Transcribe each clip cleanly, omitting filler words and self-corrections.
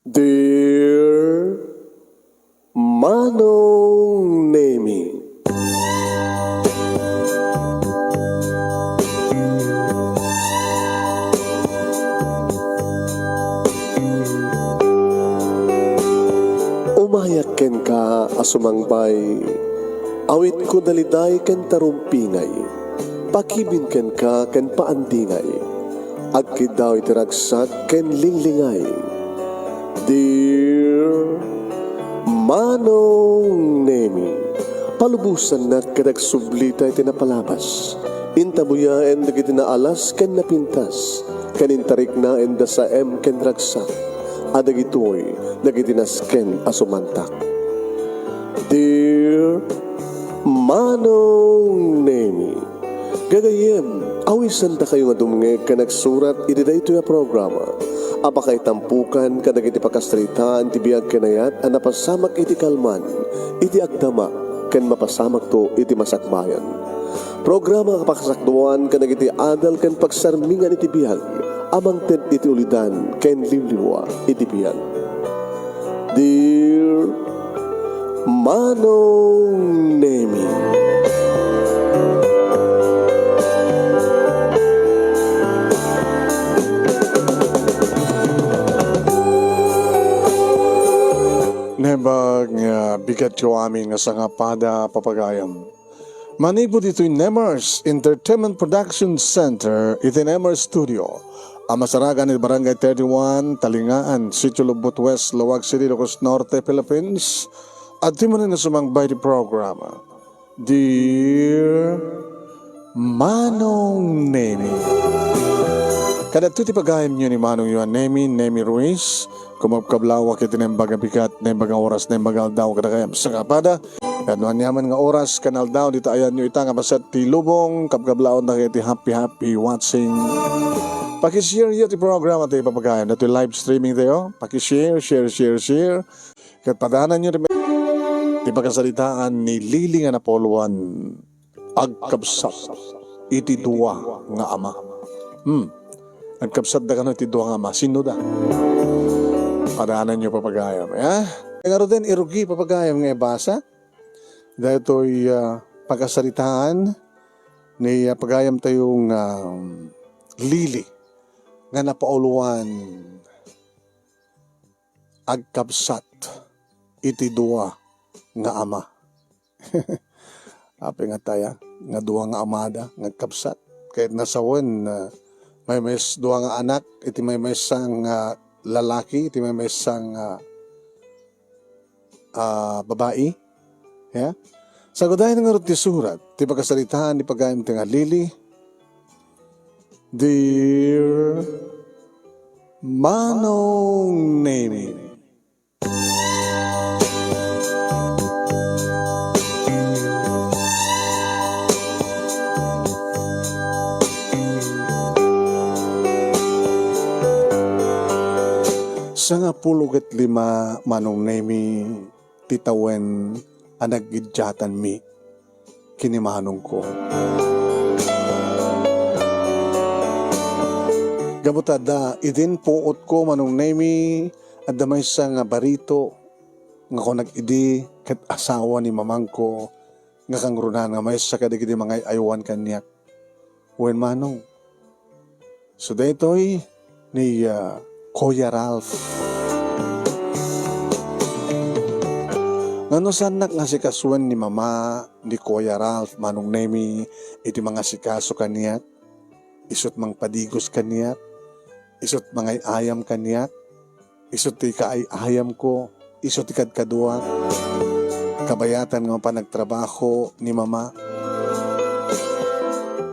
Dear Manong Nemi, umayak ken ka asumangbay, awit ko daliday ken tarumpingay, pakibin ken ka ken paandingay, agkid daw itiragsak ken linglingay. Dear Manong Nemi, palubusan na't kadag sublita iti napalabas, intabuya en dagiti naalas ken napintas, kanintarik na en da sa ken ragsak, adagitoy dagiti nasken asumantak. Dear Manong Nemi, gagayem, awisan ta kayo nga dumnge ka nagsurat iti dayto nga programa. Apakay tampukan kadagiti pagkastritaan ti biag kenayat a napasamak iti kalman, iti agdama ken mapasamak to iti masakbayan. Programa kapakasakduan kadagiti adal ken pagsarmingan iti biag, amang ted iti ulidan ken liwliwa iti biag. Dear Manong Nemi, Nebag nga bigat yo aming nga sangapada papagayam. Manibo dito'y Nemers Entertainment Production Center, iti Nemers Studio. Ang masaragan ni Barangay 31, Talingaan, Sitio Lubot West, Luwag City, Ilocos Norte, Philippines. At di mo na sumangbay di programa. Dear Manong Nemi, kada ito ti pagayam nyo ni Manong Yuan Nemi Ruiz, kumabkablawak iti nembaga bigat, nembaga oras, nembaga aldaw, kada kayam sa kapada. Kanuhan yaman nga oras, kanal daw, dito ayan nyo itang abasat ti lubong, kapkablaon na kayo ti happy watching. Pakishare yun ti programa ti papagayam, na ti live streaming tayo, pakishare, share. Kat padanan nyo rin, ti pagkasalitaan ni Lili nga Napoluan, agkabsat, iti duwa nga ama. Nagkapsat da ka no, iti duwa nga ama. Sino da? Padanan nyo papagayam. Nga din, irugi papagayam nga basa. Dahil ito'y pagkasalitaan ni pagayam tayong Lili nga napauluan agkapsat iti duwa nga ama. Api nga taya, nga duwa nga amada, ngagkapsat. Kahit nasawan may duwa nga anak, iti may isang lalaki, iti may isang babae. Yeah? Sa gudahin nga rin ti surat, ti pagkasalitaan, ti pagayam ti nga Lili, Dear Manong Nemi, sa nga 15 Manong Nemi, titawen anagidyatan mi kinimanong ko. Gabutada, idin puot ko Manong Nemi, at damay sa nga barito, nga ko nag-idi, kat asawa ni mamang ko, nga kang runan nga may sa kadigidi mga aywan kanyak. Wen Manong. So daytoy ni Kuya Ralph. Ngano sanak nga si kaswan ni mama ni Kuya Ralph Manong Nemi, iti mga sikaso kaniyat, isot mang padigos kaniyat, isot mga ayam kaniyat, isot ti kaayam ko, isot ti kadkaduat, kabayatan nga pa nagtrabaho ni mama.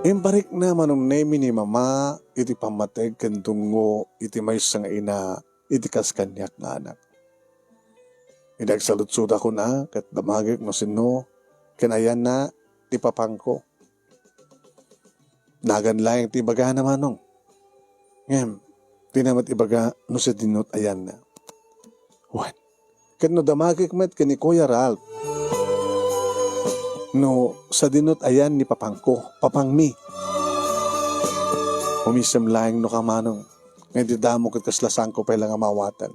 Imbarik na Manong Nemi ni mama, iti pamateg kandungo, iti may sang ina, iti kas kanyak nga anak. Idagsalutsud ako na, kat damagik no sino, kinayan na, ti papangko. Nagan lang ti baga na Manong. Ngem, tinamat ibaga no sa dinot ayan na. What? Kat no damagik met kani Kuya Ralph. No, sa dinot ayan ni papangko, papangmi. Umisam lang no ka Manong. Ngayon di damo kat kaslasang ko pa lang amawatan.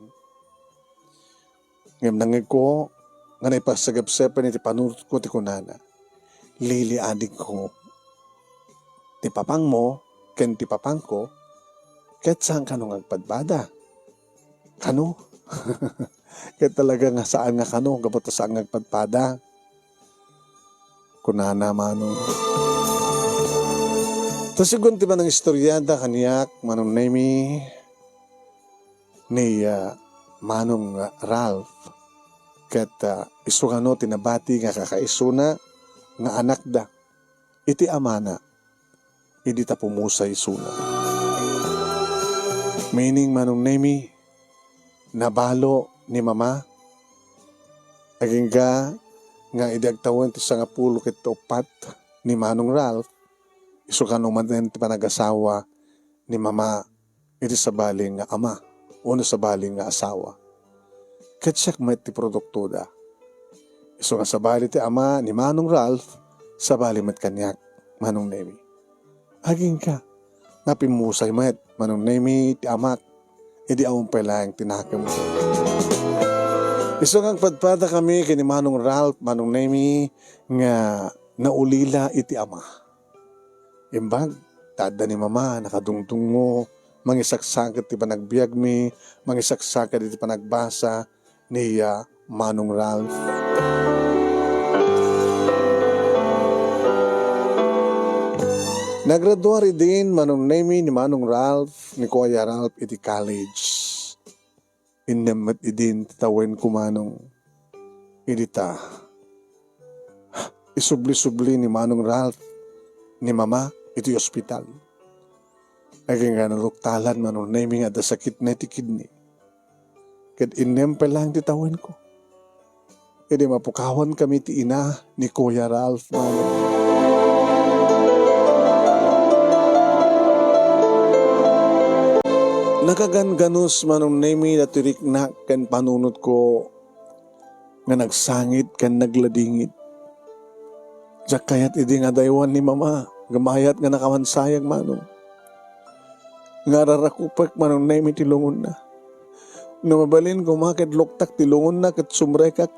Ngam nangig ko, nga naipasagap-sepan iti panunod ko ti kunana. Lili adik ko, ti papang mo, ken ti papang ko, ket saan ka nung agpadbada? Kano? Ket talaga nga saan nga kano, gabot saan nga agpadpada? Kunana manong. Tasigon ti ba ng istoryada kaniyak, manong nemi, ni manong Ralph. Ket isu kano tinabati nga kakaisuna nga anak da. Iti amana, idi ta pumusay isuna. Meaning manong nemi, nabalo ni mama, aging nga idagtawan ti 10 ket 4 ni manong Ralph, isu kano man ti panag-asawa ni mama, iti sabaling nga ama, uno sabaling nga asawa. Ket siyak met ti produkto da. Isu nga sabali ti ama ni manong Ralph, sabali met kanyak, manong nemi. Aging napimusay met, manong nemi ti amak, idi awang pelang tinakam mo. Isu nga padpada kami kini manong Ralph, manong nemi, nga naulila iti ama. Imbag, tada ni mama, nakadungdung mo, mangisaksakat ti panagbiag mi, mangisaksakat iti panagbasa ni manong Ralph. Nagraduari din manong nemi ni manong Ralph, ni Kuya Ralph iti college. Inemet idin titawen ko manong idita. Isubli-subli ni manong Ralph, ni mama iti ospital. Aging nga naluktalan manong nemi nga da sakit na iti kidney. Ket inempe lang titawen ko. Idi mapukawan kami ti ina ni Kuya Ralph manong. Nakaganganos manong nemi na tiriknak ken panunot ko nga nagsangit ken nagladingit. Diyak kayat idi nga daywan ni mama, gamayat nga nakamansayag manong. Nga rarakupek manong nemi tilungon na. Numabalin ko makit loktak tilungon na ket sumrekak.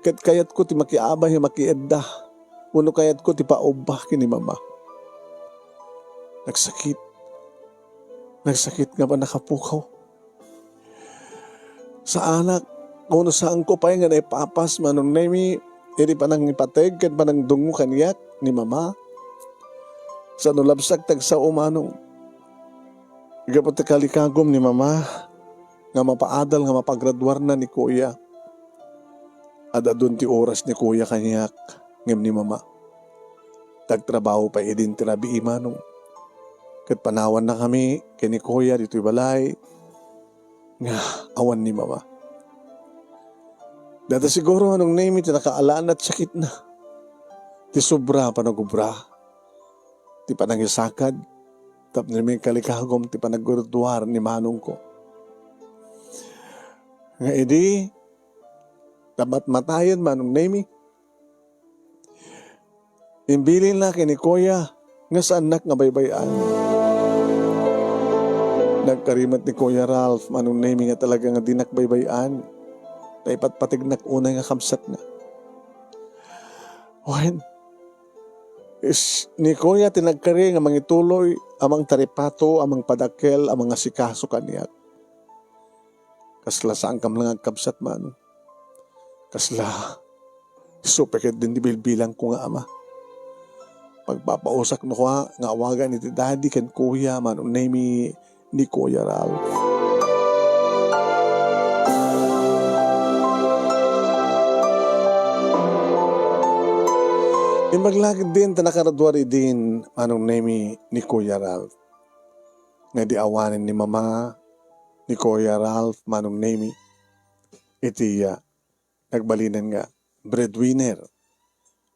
Ket kayat ko ti makiabay makiedda. Uno kayat ko ti paubah kini mama. Nagsakit nga pa nakapukaw. Sa anak, kung saan ko pa nga naipapas manong nemi, iri pa nang ipateg, ken pa nang dungo kaniyak ni mama. Sa nulabsak tag sa umanong. Igapot kalikagom ni mama, nga mapaadal nga mapagraduar na ni kuya. Ada doon ti oras ni kuya kaniyak, ngem ni mama. Tagtrabaho pa idin tirabi imanong. Ket panawan na kami, kini kuya dito'y balay, nga awan ni mama. Dada siguro anong name iti nakaalaan at sakit na. Ti sobra panagubra. Ti panangisakad. Tap namin kalikagom ti panagurduar ni manong ko. Nga edi, tamat matayan manong name. Imbilin na kini kuya, nga sa anak nga baybayan. Nagkarimat ni Kuya Ralph, manong name nga talaga nga dinakbaybayan. Naipatpatignak unay nga kamsat na. When, ni Kuya tinagkari nga mangituloy, amang taripato, amang padakel, amang asikaso kaniyat. Kasla saan kam lang agkabsat man. Kasla, supekit din di bilbilang ko nga ama. Pagpapausak no ko nga awagan iti daddy ken kuya manong name ni Kuya Ralph. Imaglagid din tanakaradwari din manong name ni Kuya Ralph. Nga di awanin ni mama ni Kuya Ralph manong name iti nagbalinan nga breadwinner.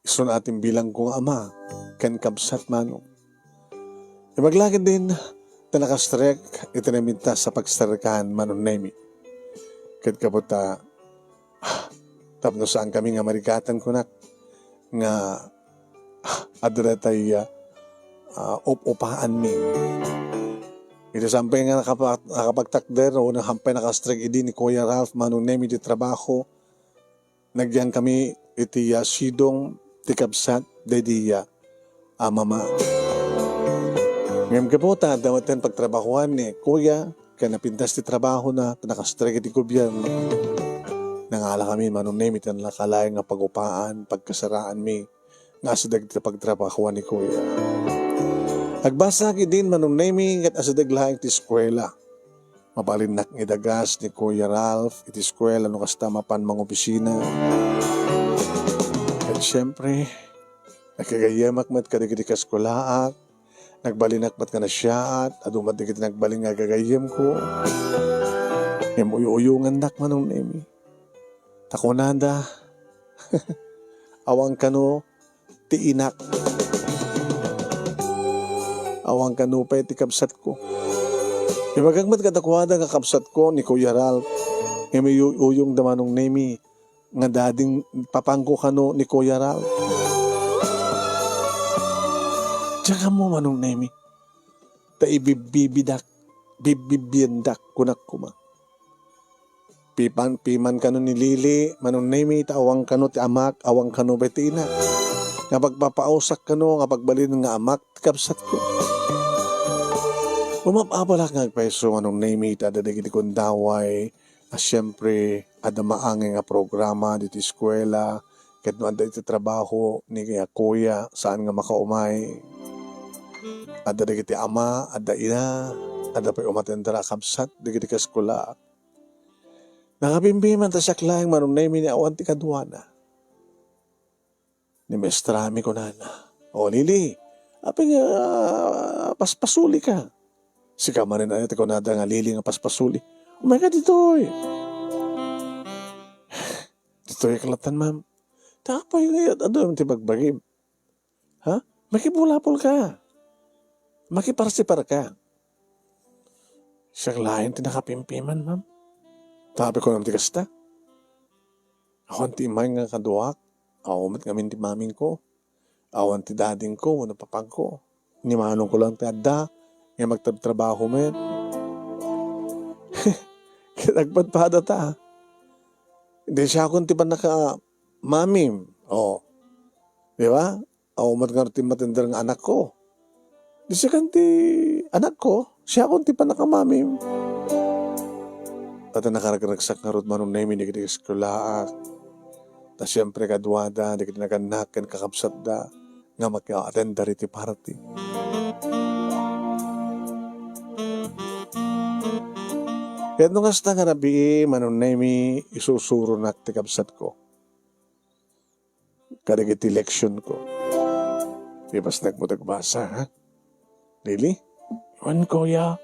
Iso na ating bilang kong ama ken kabsat manong. Imaglagid din tanakastrek itinaminta sa pagsterkahan manong nemi. Ket kaputa tapno saan kami nga marikatan kunak nga adretay upaan mi. Ito sampay nga nakapagtakder o nang hampay nakastrig idi ni Kuya Ralph manong nemi di trabaho. Nagyan kami iti sidong tikabsat dediya mama. Ngayon ka po dawatin pagtrabahuan ni Kuya kaya napintas ti trabaho na nakastrig iti gobyerno. Nangala kami manong nemi ti nakalayang nga pagupaan pagkasaraan mi nga asadag ti pagtrabahuan ni Kuya. Agbasag din manong nemi at asadag lahing ti eskwela. Mapalinak ng idagas ni Kuya Ralph iti eskwela no kasta mapan mga opisina. At syempre, nakagayamak mat kadigiti ka eskwelaak, nagbalinak mat ka na siya at adumat digiti nagbaling nga gagayam ko. Yung uyuyungan dak manong nemi. Takunada, awang kano ti inak. Awang kanupay ti kapsat ko. Ibagagmat katakwada nga kapsat ko ni Kuya Ralph. May uyong damanong nemi nga dading papangko kano ni Kuya Ralph. Tsaka mo manong nemi. Ta ibibibidak, bibibiendak kunak kuma. Piman kano ni Lili, manong nemi ta awang kano ti amak, awang kano ba ti inak. Nga pagpapausak kano, nga pagbalin nga amak, ti kapsat ko. Umapapalak nga peso anong name it ada dagiti kundaway siyempre ada maangay nga programa dito eskwela ket no ada iti trabaho ni Kuya saan nga makaumay ada dagiti ama ada ina ada pa umatendra kapsat dagiti kaskula nakabimbiman ta saklang manong name ni awan ti kaduana ni mestrami ko nana o Lili aping paspasuli ka. Si kamarin na ito ko nada nga Lili nga paspasuli. Oh my God, ditoy. Ditoy kalatan, ma'am. Tapay ngayon, ano ti magbagim? Ha? Makipulapol ka. Makiparsipar ka. Siyang lain ti nakapimpiman, ma'am. Tabi ko naman ti kasta. Awan ti imay nga kaduak. Awan ngamin ti maming ko. Awan ti dading ko, wala papang ko. Nimanong ko lang ti adda. Nga magtrabaho men. Nagpadpada ta. Hindi siya akong tiba naka-mamim. O. Di ba? O matngarti matindar ng anak ko. Di siya kanti anak ko. Siya akong tiba naka-mamim. At nakaragraksak na root manong na hindi kita iskulaak. Ta siyempre kadwada, di kita naganakan kakapsat da. Nga magka-attend iti party. Kaya nung hasta nga nabi, manong nemi, isusuro na ti kapsat ko. Kadagiti leksyon ko. Di bas nagmutagbasa, ha? Really? Iwan, Kuya.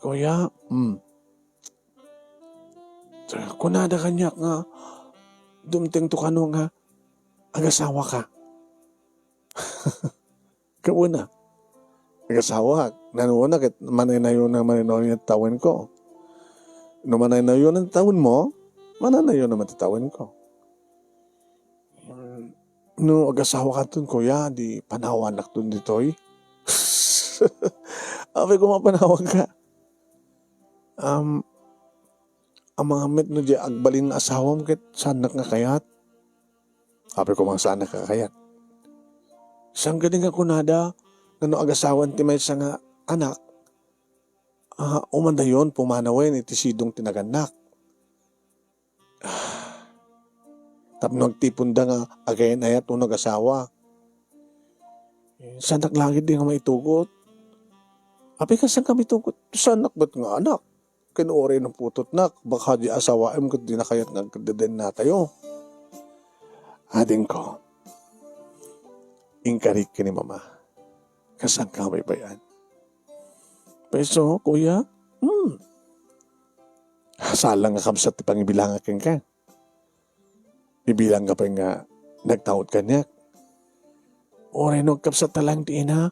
Kuya, kunada kanya nga, dumting to kano nga, agasawa ka. Kauna. Agasawa, nanuuna kat manay na yun ang manay at tawin ko. No manay na yun ang tawin mo, manay na yun ang matitawin ko. No agasawa ka dun, Kuya, di panawanak dun ditoy. Ape ko mapanawag ka. Ang mga met no di agbalin na asawam ket sanak nga kayat. Ape ko mga sanak nga kayat. Sang galing nga kunada, no agasawan ti may sa nga anak, umanda yun, pumanawen, iti sidong tinaganak. Tapno nagtipunda nga, agayan ayat o nag-asawa. Sanak langit din nga maitugot. Api ka saan kami tugot? Sanak ba't nga anak? Kinuori ng putot nak, baka di asawaim kat di nakayat nga kadeden na tayo. Ading ko, ingkarik ka ni mama. Kasang ka may bayan? Peso, Kuya? Salang nga kamsat ti pangibilang aking ka. Ibilang ka pa nga nagtaot ka niya. Oray no kapsat talang di ina.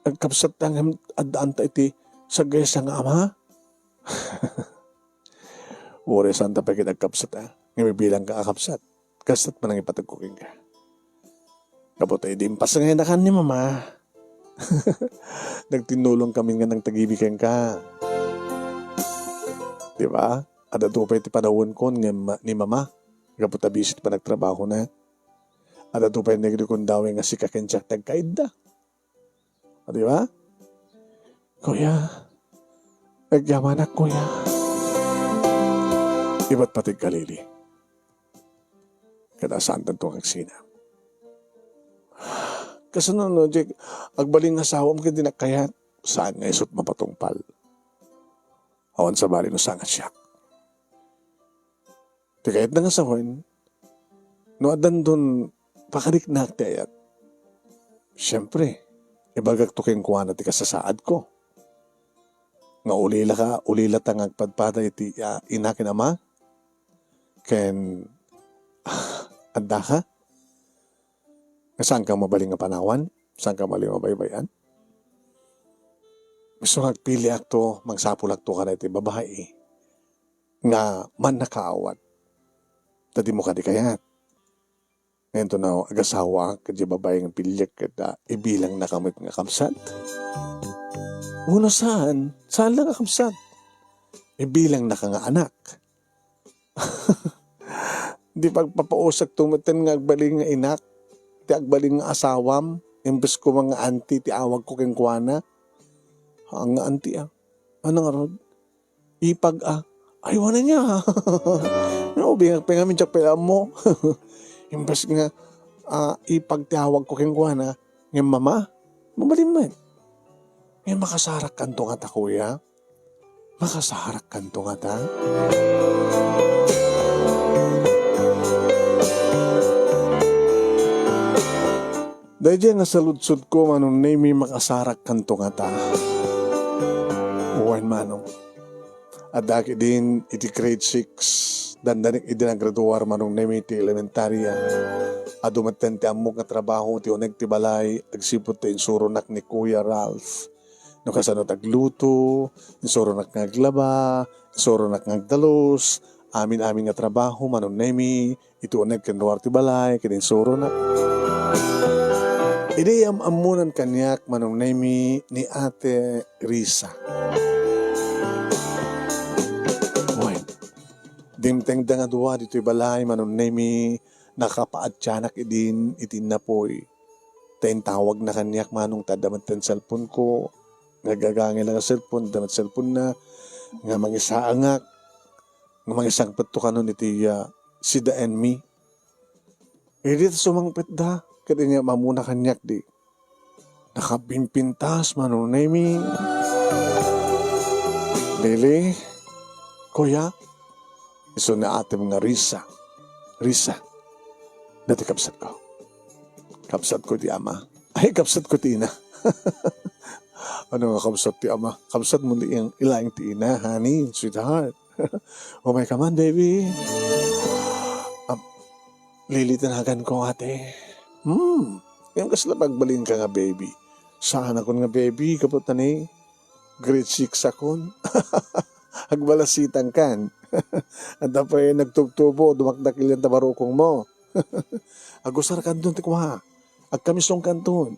Nagkapsat lang adaan ta iti sa gaysa nga ama. Oray santa pa kinagkapsat Ibilang ka akapsat. Kasat man ang ipatagkuking ka. Kapot ay dimpas ngayon na kan ni mama. Nagtinulong kami nga ng tagibikan ka. Di ba? Ada to pa iti panahon ko ni mama. Kaputa bisit pa nagtrabaho na. Ada to pa yung negri kong daw nga si kakensyak tagkaid da. Di ba? Kuya, nagyaman ak kuya. Iba't patig kalili. Kada saan tanto ang agsina. Kasunod no, Jake, agbaling asawa mo kaya dinakayat. Saan nga isot mapatungpal? Awan sa bali no sangat siya. Tikayat na nga sa hoin, no adan doon, pakadik na tayat. Siyempre, ibagag to kayong kuha na ti kasasaad ko. Nga ulila ta nga agpadpada iti inakin ama. Ken, anda ka? Saan ka mabaling nga panawan? Saan ka mabaling mabaybayan? Gusto nga pili akto, magsapul akto ka na iti babae. Nga man nakaawat. Tadi mo ka di kayat. Ngayon to na agasawa, kadya babae ng pilyak kada ibilang nakamit nga kamsat. Uno saan? Saan lang ang kamsat? Ibilang na ka nga anak. Di pagpapausak tumaten nga agbaling nga inak, ti agbaling nga asawam, imbes ko mga auntie, ti awag ko keng kuwana. Ang nga auntie ano nga rod? Ipag ayaw na niya. No, bingag pa nga minchak pala mo. Imbes nga ipagtawag ko keng kuwana, ng mama, mabalin man. Ngayon makasarak kanto nga ta, kuya. Makasarak kanto nga ta. Dahil dyan nga sa lutsod ko, manong name makasarak kanto nga ta. Uwan manong. At daki din iti grade 6, dandanik iti nagraduar manong name iti elementarya. Adumaten ti amok nga trabaho ti uneg ti balay, agsipot ti insuronak ni Kuya Ralph. No kasano tagluto, insuronak nga aglaba, insuronak nga agdalos, amin-amin nga trabaho manong name iti uneg kenduar ti balay, kininsuronak. Idi amunan kanyak manong name ni Ate Risa. Boy, dimteng da nga duwa dito'y balay manong name nakapaatyanak itin na po'y. Tayin tawag na kanyak manong tadamat ten cellphone ko. Nagagangin lang ang cellphone, damat cellphone na. Nga mangisaangak. Nga mangisang peto ka nun iti si Da and Me. Idi sumangpet da. Kaya niya mamuna kanyak di. Nakapimpintas manong name. Lili, kuya, iso na ate mga Risa. Risa, dati kapsat ko. Kapsat ko ti ama. Ay, kapsat ko ti ina. Ano nga kapsat ti ama? Kapsat mo li ang ilaing ti ina, honey, sweetheart. Oh my come on, baby. Lilitanagan ko, ate. Yung kasla pagbalin ka nga, baby. Saan ako nga, baby? Kaputan eh. Grade 6 akon. Agbalasitan kan. At tapos nagtugtubo, dumakdakil yung tabarukong mo. Agusar kan doon, tikwa. Agkamisong kan doon.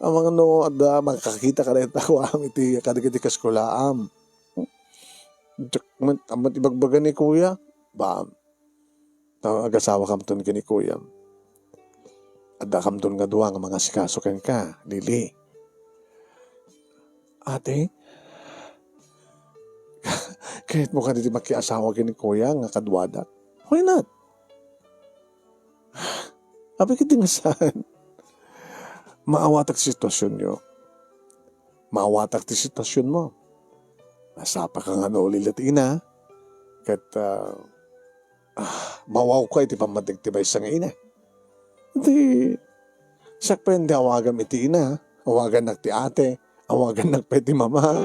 Ang mga no, makakita ka na ito ako, iti kadikiti kaskulaam. Amat ibagbagan ni kuya. Bam. Agasawa kam ton kini kuya. Ada kam ton nga duwa nga mga sikaso ken ka, Lili. Ate, kahit mo ka dito makiasawa kini kuya nga kadwada, why not? Abi kiti nga saan? Maawatak sitwasyon nyo. Maawatak ti sitwasyon mo. Nasapa ka nga no ulilatina. Kat mawaw ko iti pamatigtibay sa nga ina. Hindi, sakpen di awagan iti ina, awagan nak ti ate, awagan nak peti mama.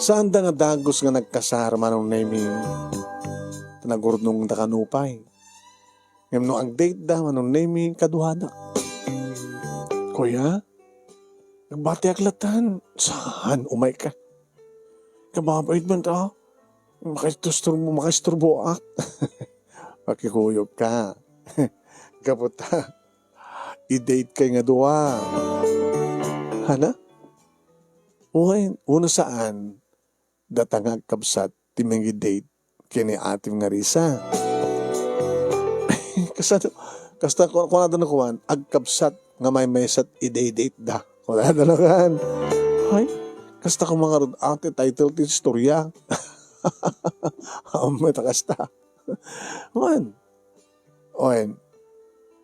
Saan da nga dagos nga nagkasar manong naming nagurnong nakanupay. Ngayon no ang date da manong naming kaduhada. Kuya, nagbati aglatan, saan umay ka? Kababait man ta, makisturbo ak. Pakikuyog ka. Kaputa. i-date kay nga duwa. Hala? Uy, una saan, datang agkabsat, timang i-date, kini ating nga Risa. Kasta kung na nakuhan, agkabsat, nga may mesat, i-date da. Kung na nakuhan. Ay, kasta kung mga rod, ate, title, istorya. Mata kasta. Uwan. Uwan,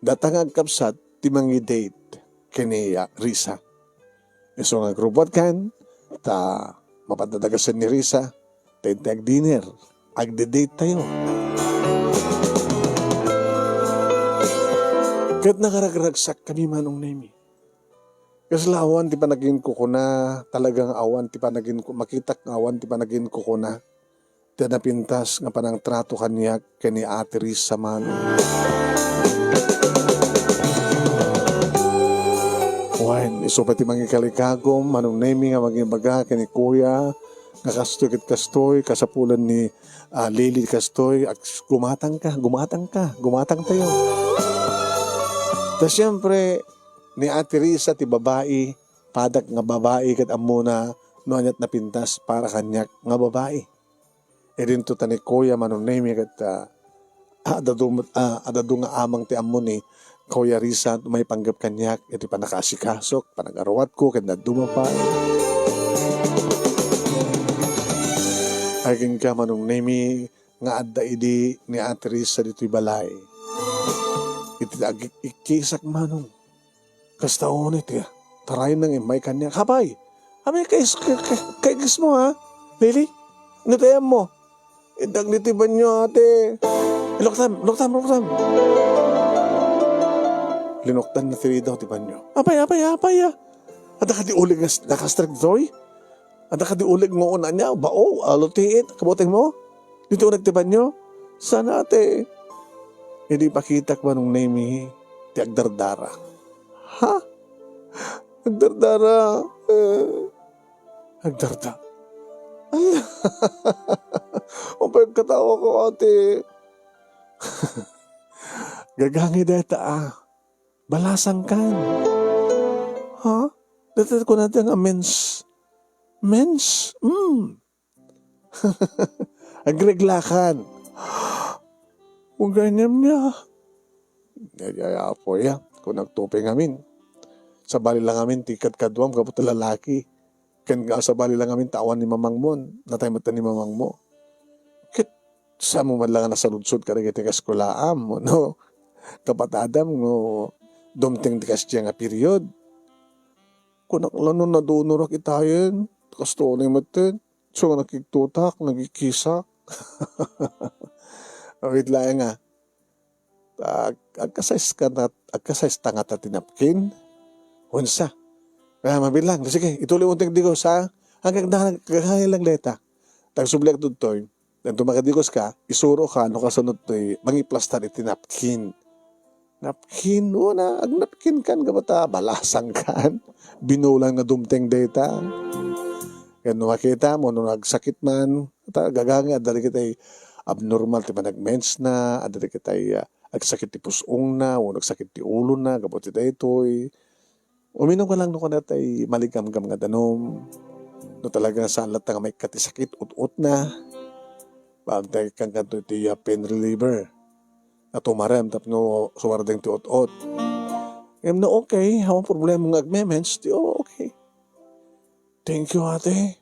datang agkabsat, timang i-date, kini Risa. So nga grupot kan, ta mapadadagasan ni Risa, tayo dinner, agde-date tayo. Kahit nakaragragsak kami manong Nemi. Kasi awan ti pa naging kukuna, talagang awan ti pa naging makitak awan ti pa naging kukuna. Ti napintas nga panang trato kaniya kani Ate Risa manong. Wan, iso pati mga kalikagom, manong Nemi nga maging baga, kani Kuya, nga kastoy kit kastoy, kasapulan ni Lily kastoy, gumatang tayo. Ta siyempre, ni Ate Risa, ti babae, padak nga babae, kat amuna, noanyat na pintas para kanyak nga babae. E rin to ta ni Kuya, manong Nemi, kat adado nga amang ti ammo ni Kuya Risa, may panggap kanyak, iti pa nakasikasok, panag-arawat ko, kanda dumapay. Agin ka manong Nemi, nga adda idi ni Ate Risa dito'y balay. Iti ikisak manong. Kastaon iti, tarayin nang imay kanyak. Habay, kais mo ha? Lili, nitayam mo. Idag nitiban nyo ate. Loktam. Linoktan na tiri daw, tiban nyo. Apay. Ada ka di ulig nakastrak doy? Ada ka di ulig mo una niya? Bao, alutiit, kabuting mo? Dito nagtiban nyo? Sana ate. Hindi pakitak manong Nemi, ti agdardara. Ha? Agdardara. Agdarda. O pagkatawa ko ate. Gagangi deta balasang kan. Ha? Dito ko natin ang mens. Agreglakan. Kung ganyan niya. Yaya po ya. Kung nagtuping amin. Sa bali lang amin, tikat kadwam, kapot lalaki. Kan sa bali lang amin, tawan ni mamang mo. Natay mata ni mamang mo. Kit, sa mo man lang nasaludsod ka rin iti kaskulaam mo, no? Kapatadam, no? Dumting tikas siya nga period. Kung nakalano na doon rak itayin, kasto na yung matin. So, nakiktutak, nagikisak. Wait lang nga. Agkasais ta nga ta tinapkin. Unsa. Kaya mabilang. Sige, ituloy unting digos ha. Hanggang nakakaya lang leta. Tagsublik tutoy. Nang tumakadigos ka, isuro ka, no kasunod to'y mangiplastar iti napkin. Napkin, ag napkin kan, kabata, balasang kan. Binulang na dumteng data. Kaya nung makita mo, nung nagsakit man, gaganga, adali kita'y abnormal, ti manag-mens na, adali kita'y agsakit ti pusong na, o nagsakit ti ulo na, kapot ita ito'y. Uminom ka lang nung kanatay maligam-gam nga danom. No talaga sa alat nga may katisakit, ut-ut na. Bagday kang kanto iti pain reliever. At umarem, tapno suwardeng ti ut-ut. Em na okay, hawang problema nga agmemens, ti okay. Thank you ate.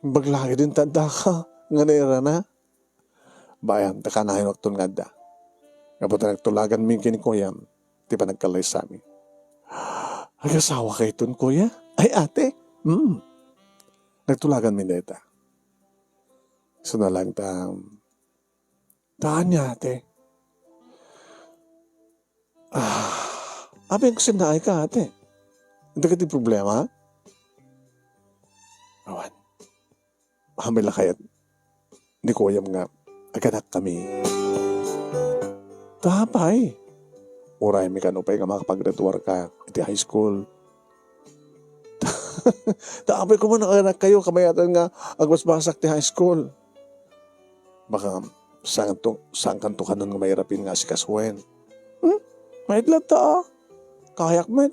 Baglagi din tanda ka, nga naira na. Bayan, takanahin wakton nga da. Kapag nagtulagan mi kinikuyam, ti pa nagkalay sa amin. Agasawa kayo itun, kuya? Ay, ate. Nagtulagan mi neta. So na lang taan niya, ate. Abing sinaay ka, ate. Hindi ka di problema, ha? Awan. Hamil na kaya't ni kuyam nga, aganak kami. Tapay. Uray, may kanupay nga makapag-graduar ka iti high school. Tapay ko man ang anak kayo, kamayatan nga agmasbasak ti high school. Baka saan kanto ka nun nga mahirapin nga si Kaswen. Maidlat ta kayak man.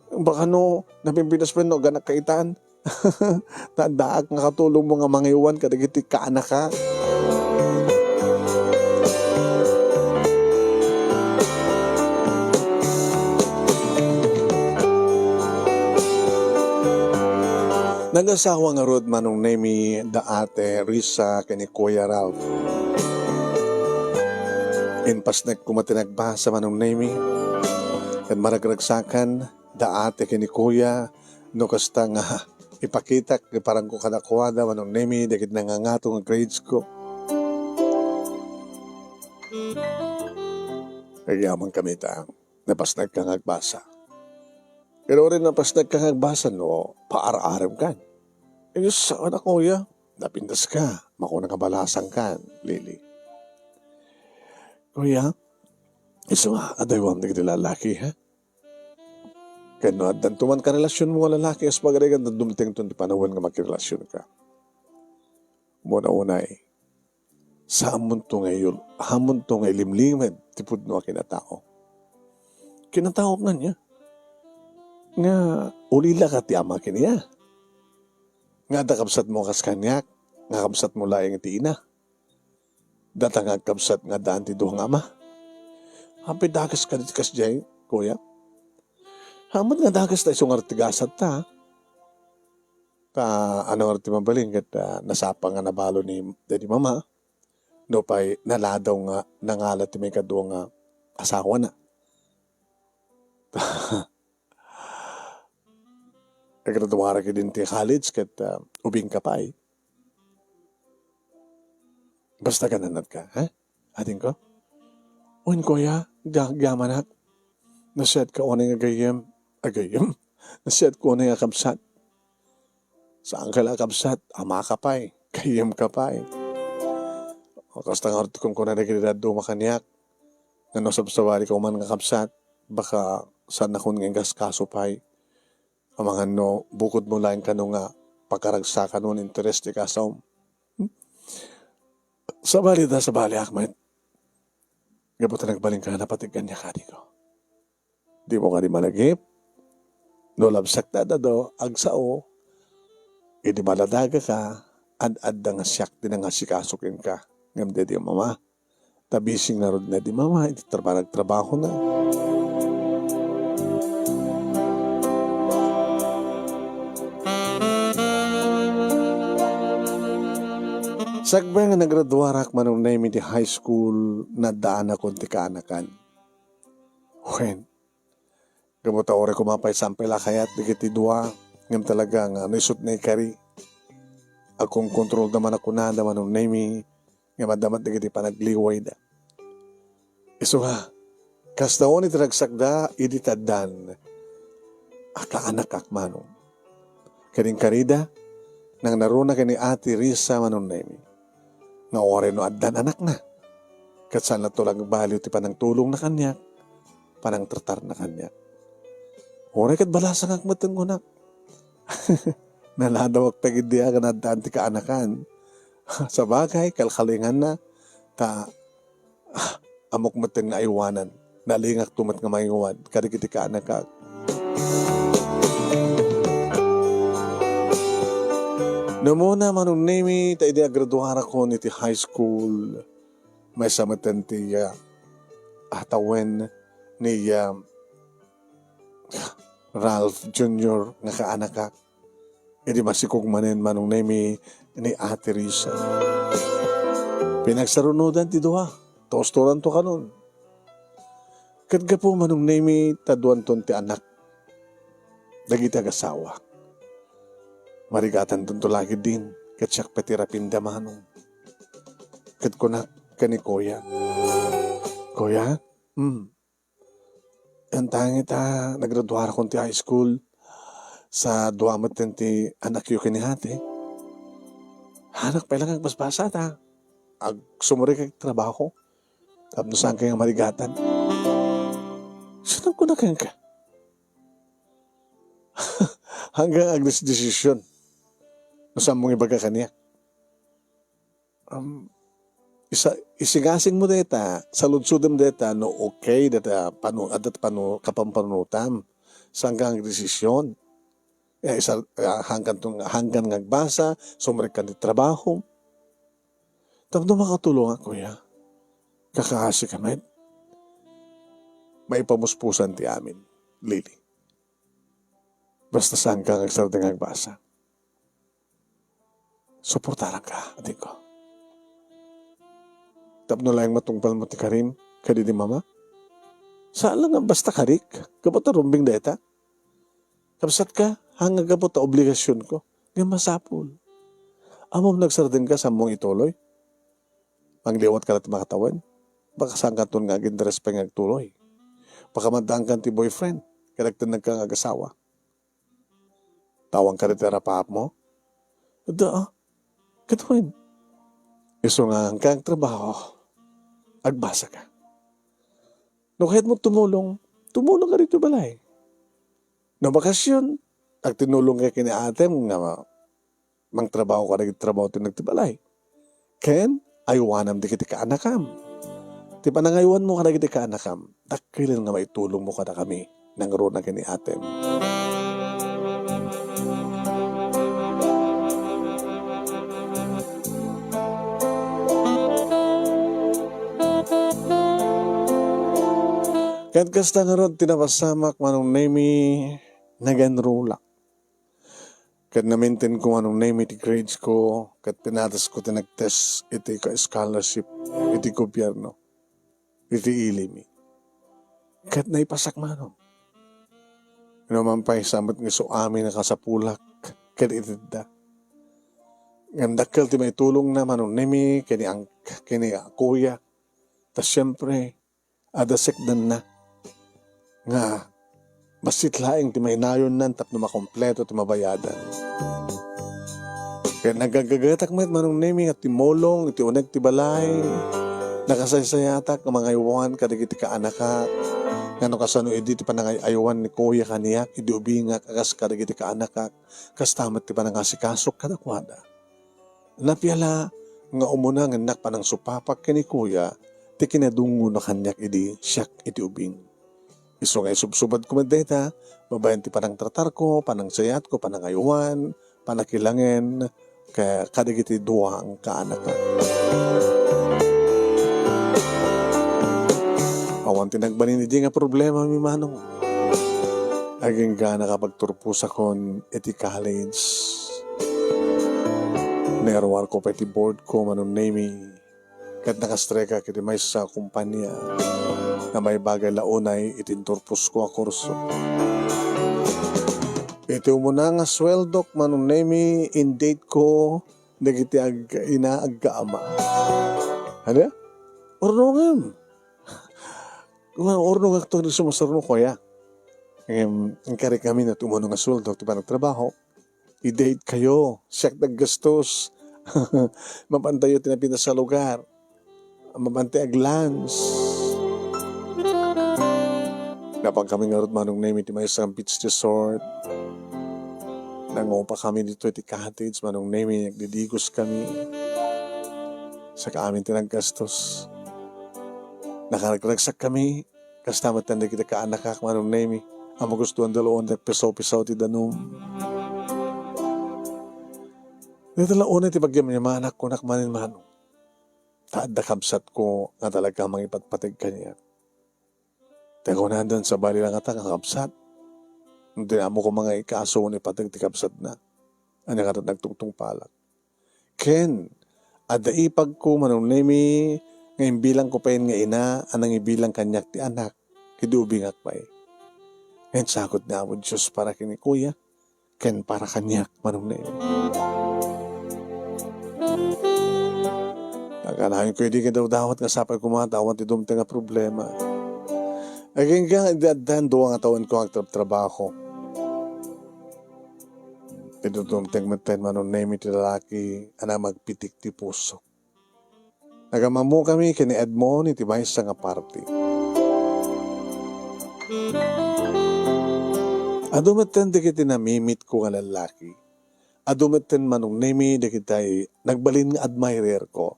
Baka no, napimpinas pa no, ganak kaitaan. Tandaak nga katulong mo nga mangiwan, kadagiti kaanak ka. Nag-asawa nga rod manong nemi da ate Risa kani Kuya Ralph. Inpas nagkumatinagbasa manong nemi. Kan maragragsakan da ate kani Kuya no kasta nga ipakita parang ko kanakuha manong nemi dagit nangangato nga grades ko. Kayamang kami ta napas nagkangagbasa. Pero rin napas nagkangagbasa no paar-aram kan. Ayos sa anak Kuya, napindas ka, makuna kabalasan ka, Lily. Kuya, iso nga, adaywang nagdi lalaki, ha? Kano, dantuman ka relasyon mo nga lalaki, as pagaligan na dumating itong panahon nga magkirelasyon ka. Muna-una sa hamon to ngayon, hamon to ngay limliman, tipod no kinatao. Kinatao nga niya. Nga, ulila ka ti ama kiniya. Nga dakabsat mo kas kanyak, nga kabsat mo laing ti ina. Datang kabsat nga daan ti duhang ama. Hampir dagas ka dit kas jay, Kuya. Hamad nga dagas na isong artigasat ta. Ta ano arti mabaling kat nasapa nga nabalo ni Daddy Mama. No pa'y naladaw nga nangalat ti may kadua nga asawa na. Nagradumara ka din ti college kat ubing ka pa eh. Basta ka nanat ka, ha? Ating ko? Uwin Kuya, gagamanat. Nasyad ka o nga agayem. Nasyad ko nga kabsat. Saan ka lang kabsat? Ama ka pa eh. Kayem ka pa eh. O kasta nga orto kung na nagridad dumakanyak. Nga nasabsawari ka man nga kabsat. Baka saan na kung nga kaso pa eh. Ang mga no, bukod mo lang ka nga pagkaragsakan nun interest di ka sa Sabali Ahmed. Gabuta nagbaling ka na pati kanya ka di ko. Di mo ka di malagip. No labsak na do, agsao. Idi maladaga ka, ad-ad nga siyak din nga sikasukin ka. Ngam di mama. Tabising na rod na di mama, iti nagtrabaho na. Sagbay nga nagraduarak manong namin di high school na daan akong ti kaanakan. Wen, gamuta ore kumapay sampay lakayat di kiti dua, ngam talaga nga nisut na ikari. Akong kontrol naman ako na manong namin, nga madamat di kiti panagliway da. Iso nga, kastaon iti nagsagda, iditadan, akaanak manong. Kaning karida, nang naruna ka ni Ate Risa manong namin. Nga ore no addan anak na. Katsan na tulang baliw ti panang tulong na kanyak, panang tratar na kanyak. Ore kat balasang akmatan ko nak. Naladawak pagid diya ka na addan ti kaanakan. Sa bagay, kalkalingan na, amok matin nga iwanan. Nalingak tumat nga maiwan, karikiti kaanakak. Namuna manong nemi, ta ide graduara ko niti high school. May samatan ti atawen ni Ralph Jr. nga kaanakak. Idi masikog manen manong nemi ni Ate Risa. Pinagsarunudan ti duha. Tostoran to kanon. Kadga po manong nemi taduan ton ti anak. Dagiti agasawa. Marigatan dun to lagi din. Katsak petirapin damanong. Kat ko na kani Kuya. Kuya? Ang tangi ta, nagraduara kong ti high school. Sa duwamat din ti anak yu kinihati. Anak pa lang ang basbasa ta. Ag sumuri kay trabaho. Tapos saan kayang marigatan. Saan ko na kayang ka? Hanggang agnes desisyon. Saan mong ibaga kaniya? isigasing mo deta, saludsudem deta, no okay, deta, kapampanutam, saan kang desisyon. Hanggang nagbasa, sumrik ka di trabaho. Tapos makatulong ako, ya. Kakahasi kami. May pamuspusan ti amin, Lily. Basta saan kang nagsarting nagbasa. Suportaran ka, ating ko. Tapno lang matungpal mo ti Karim, kadi di mama. Saan lang ang basta karik, kapot na rumbing deta. Kapsat ka, hanggang kapot na obligasyon ko, ngayon masapul. Amom nagsardin ka sa mong ituloy. Ang liwat ka natin makatawan. Baka saan ka ito nga gindares pa ngagtuloy. Baka mandaan ka ti boyfriend, kalagtan ka ng Tawang ka rin terapaap mo. Katuin. Iso nga hanggang trabaho, agbasa ka. No kahit mo tumulong ka rito balay. No bakasyon, ag tinulong ka kini atem nga mang trabaho ka nagtrabaho ito nagtibalay. Ken, aywanam di kiti ka anakam. Ti panangaywan mo ka nagiti ka anakam, dakilan nga maitulong mo ka na kami nang roon na kini atem. Kahit kasta nga ron, tinapasamak manong nami naganrulak. Kahit na-maintain ko manong nami ti grades ko, kahit pinatas ko tinag-test iti ka scholarship, iti gobyerno, iti ilimi. Kahit naipasak manong. Naman samat nga so amin na kasapulak, kahit itida. Ngandakal ti may tulong na manong nami, kini kuya. Tas syempre, adasekdan na. Nga, basit laing ti may nayon nan tapno makompleto ti mabayadan. Kaya nagagagatak mo manong naming at timolong, iti uneg ti balay, nakasaysayatak ng mga iwan kadigiti ka anaka, ngano kasano edi ti panangaywan ni kuya kaniyak, idi ubingak, akas kadigiti ka anaka, kastamat ti panangasikasok kadakwada. Napyala, nga umuna nganak panang supapak kini kuya, ti kinadungo na kanyak idi siyak iti ubing. Iso nga subsubad ko madeta, babayan ti panang tratar ko, panang sayat ko, panang ayuan, panakilangin, kaya kadigiti duwa ang kaanak ka. Awan tinagbanin di nga problema mi manong. Aging ka nakapagturpus akon iti college. Nerwar ko pa iti board ko manong naming. Kat nakastreka kiti may sa kumpanya. Na may bagay launay itinturpus ko a kurso. Iti umuna nga sweldok manong nemi in date ko nagiti inaagkaama. Ano? Ornongam. Ornong akto ni sumasarno ko ya. Ang kari kami na tumuno nga sweldok ti pa nagtrabaho. I-date kayo. Siyak naggastos. Mapantayo tinapinta sa lugar. Mabantay aglans. Napang kami nga rin manong name iti may isang beach resort. Nangopa kami dito iti cottage, manong name nagdidigos kami. Sa kaamin tinaggastos. Nakaragsak kami. Kastamat tanda kita kaanakak manong name. Ang magustuhan dalawang nagpisaw-pisaw ti danum. Dito laon iti bagyam niya maanak ko nakmanin manong. Taad na kabsat ko nga talaga mangipatpatig kanya. Teko na doon sa bali lang ata kakabsat. Hindi na mo ko mga ikaso ni patag ti kabsat na. Ano ka nagtungtong palak. Ken, ada ipag ko manong nemi, ngayon bilang ko pa yun nga ina, anang ibilang kanyak ti anak, kidubingak pa eh. Ngayon sakot na mo Diyos para kini kuya, ken para kanyak manong nemi. Naganahin ko hindi ka daw dawat nga sapay kumatawat ti dumte nga problema. Aging ka, idadaan doon nga taon ko ang trabaho. Pinudumteng maten manong name iti lalaki, ana magpitik ti puso. Nagamamu kami kini Edmond iti maysa nga party. Adumaten di kiti namimit ko nga lalaki. Adumaten manong name di kitay nagbalin nga admirer ko.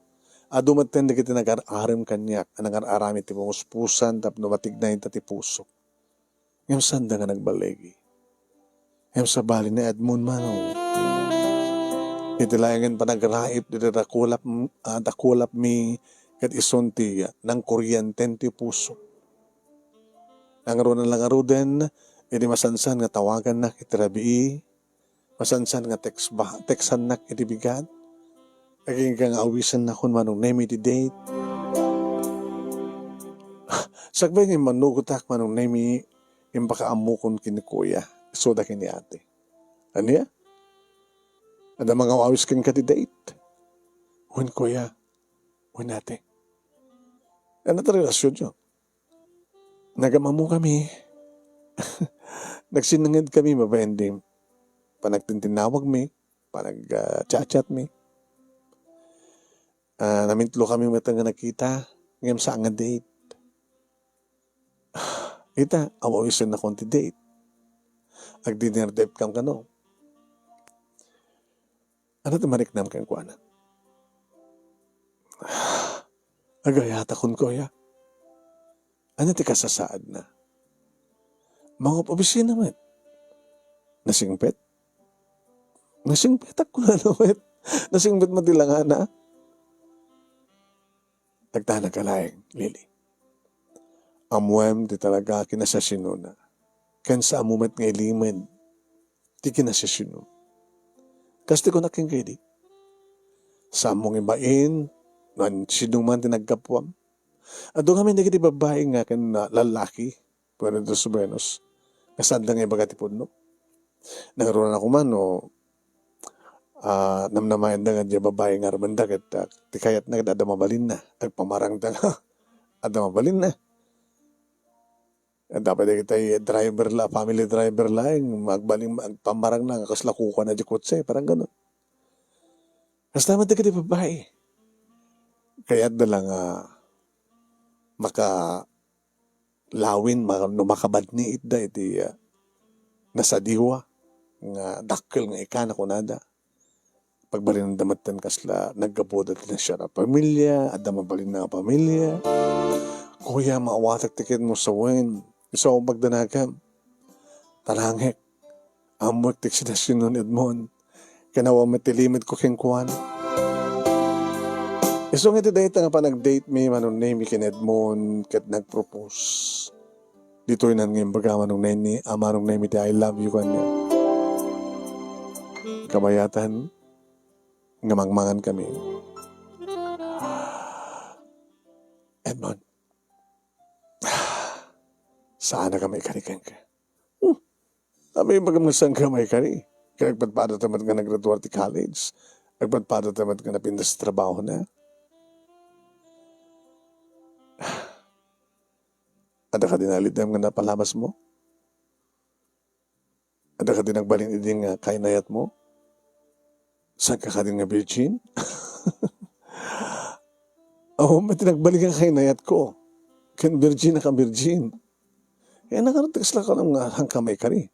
Dumaten na kita nag-aram kanyak, nag-arami ti puspusan, tapno matignay ti puso. Ngam sanda nga nagbalegi. Ngam sa bali ni Edmund Manong. Itilayangan pa nagraip, dakulap mi, kat isunti ng kuryenten ti puso. Ang aro na lang aro din, iti masansan nga tawagan na itirabii, masansan nga teksan na itibigan, aging kang awisan na kun manong name iti date. Sagbay nga manugutak manong name impakaamukon kinikuya, soda kini ate. Ano ya? Ada mga awis kang kati date. Wen kuya, wen ate. Ano ta relasyon yun? Nagamamu kami. Nagsinangid kami mabending. Panagtintinawag mi, panag-chat-chat mi. Namintlo kami matang nga nakita, ngayon sa nga date. Ita, awawisan na konti date. Ag-dinner date kam ka no. Ano tumarik nam kang kuana? Agayata kun ko ya. Ano ti kasasaad na? Mga opisina man. Nasingpet? Nasingpet ako na naman. Nasingpet matilangan na. Tagtana ka laing, Lili. Amuem di talaga kinasasino na. Kan sa amumet nga ilimen, di kinasasino. Kasi ko naking kaya di. Sa among ibain, nan sinuman tinagkapwam. At doon kami nagiti babae nga kan lalaki, pero dos buenos, kasandang ibaga tipod no. Nagaroon ako man, no, namnamayan da nga di babae nga ramanda, kat tikayat na kada mabalin na, agpamarang da nga, ada mabalin na. At dapat kita driver la, family driver lang, magbaling, magpamarang na, kaslakuha na di kotse, parang gano'n. Kasi naman di babae. Kaya da lang, makalawin, makabadni itda iti nasa diwa nga dakkel nga ikana kunada pagbalin ng damatan kasla nagkaboda na siya na pamilya at mabalin na pamilya kuya maawatak tikit mo sa wen isa akong magdanagam talangek amwag tik sinasinon Edmond kanawa matilimit ko kengkuan. Isong iti date nga pa nag-date mi manong name kin Edmond kat nag-propose. Dito yun ang baga manong name manong name iti I love you kanya. Kabayatan nga mangmangan kami. Edmond, saan na kami karikan ka? Kami bagamnasan kamay kari. Kaya nagpadpada tamat nga nag-graduate ti college. Nagpadpada tamat nga napindas trabaho na. Ada ka din alidam nga napalamas mo? Ada ka din nagbalin iding kainayat mo? Saan ka din nga virgin? May tinagbalik ang kainayat ko. Kan virgin na ka virgin. Kaya nakarating sila ka lang nga hangkamay ka rin.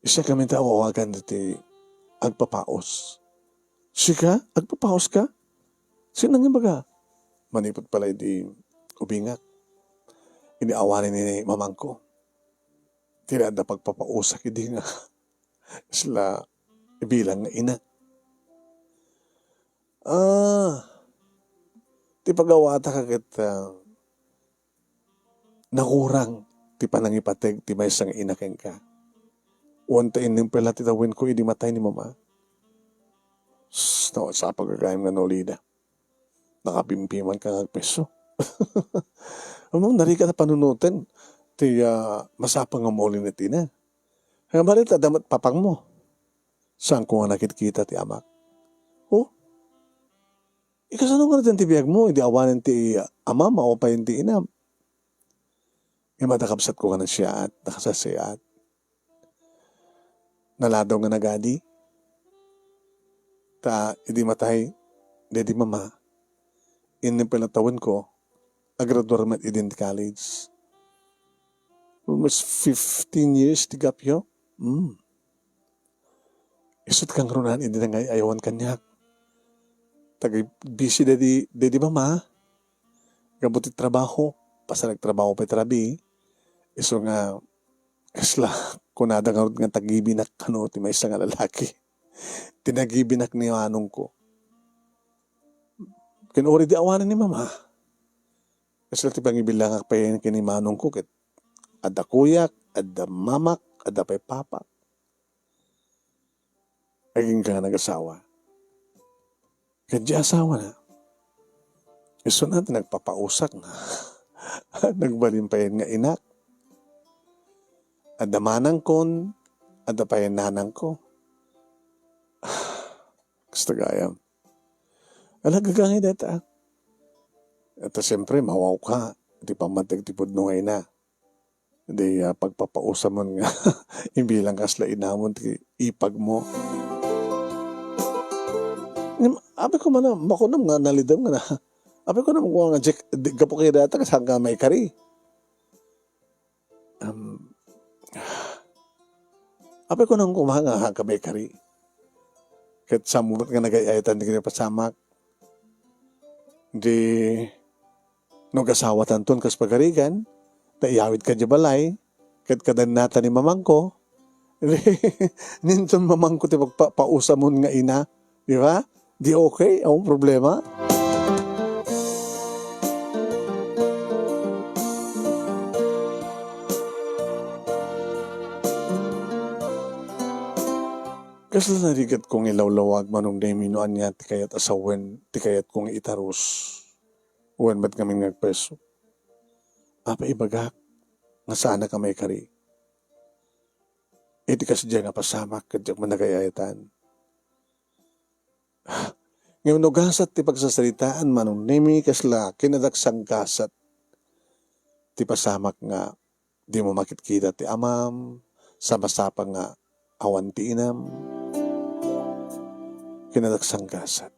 Isa kami tawawagan diti agpapaos. Sika? Agpapaos ka? Sinang yung baga? Manipot pala di ubingak. Iniawanin ni mamang ko. Tira na pagpapausak hindi nga. Sila ibilang na ina. Ti pagawata ka nakurang ti panangipateg ti may sang inakeng ka. Wanta ining pala titawin ko idi matay ni mama. No, sa pagkagayam nga nolida. Nakapimpiman ka ng peso. Amang narika na panunutin. Ti masapang nga muli na tina. Kaya marit damat papang mo. Saan ko nga nakikita ti amak? Oh? Ikasano nga natin ti biyag mo? Hindi awanan ti ama, maupayin ti inam. Matakapsat ko ka na siya at nakasasayat. Naladaw nga nagadi. Hindi matay, hindi mama. Ining palatawan ko, agraduar mat idin college. Almost 15 years ti gapyo. Isut kang runan, hindi na nga ayawan kanyak. Tagay busy dedi mama. Gabuti trabaho. Pasa nagtrabaho pa trabi. Iso nga, isla, kunada nga tagibinak ti may isang lalaki. Tinagibinak ni manong ko. Kinuri di awanan ni mama. Kasi ti pangibilang akpayin kini manong ko. Ada kuyak, ada mamak, ada pay papak. Aging ka nag-asawa. Kaya asawa na. Iso natin nagpapausak na. Nagbalimpayan nga inak. Ada manang kon, ada payan nanang ko. Gusto gayam. Alagagangin data. At siyempre, mawaw ka. Di pa matagtipod nungay na. Di pagpapausa mo nga. Imbilang kasla inamon, ipag mo. Abi ko man na, makunam nga, nalidam nga na. Abi ko naman kung nga, gapo kayo data, kasi hanggang may kari. Abi ko naman kung hanggang may kari. Kahit samumot nga nagayayatan, hindi ka pasamak. Di, nung kasawa tanton, kas pagarigan, naiyawid ka di balay, kahit kadanata ni mamang ko, ninton mamang ko, ti pagpausa mo nga ina, di ba? Di okay, ang problema. Kasi narigat kong ilawlawag manong deminuan niya, ti kayat asawen, ti kayat kong itarus. Uwan ba't kami nagpeso? Apa ibagak, nga sana ka may kari. Iti kasi dyan nga pasamak, kadyak managayayatan. Ngayon no gasat ti pagsasalitaan manong nemi kasla kinadaksang gasat ti pasamak nga di mo makitkita ti amam sama-sapa nga awan ti inam kinadaksang gasat.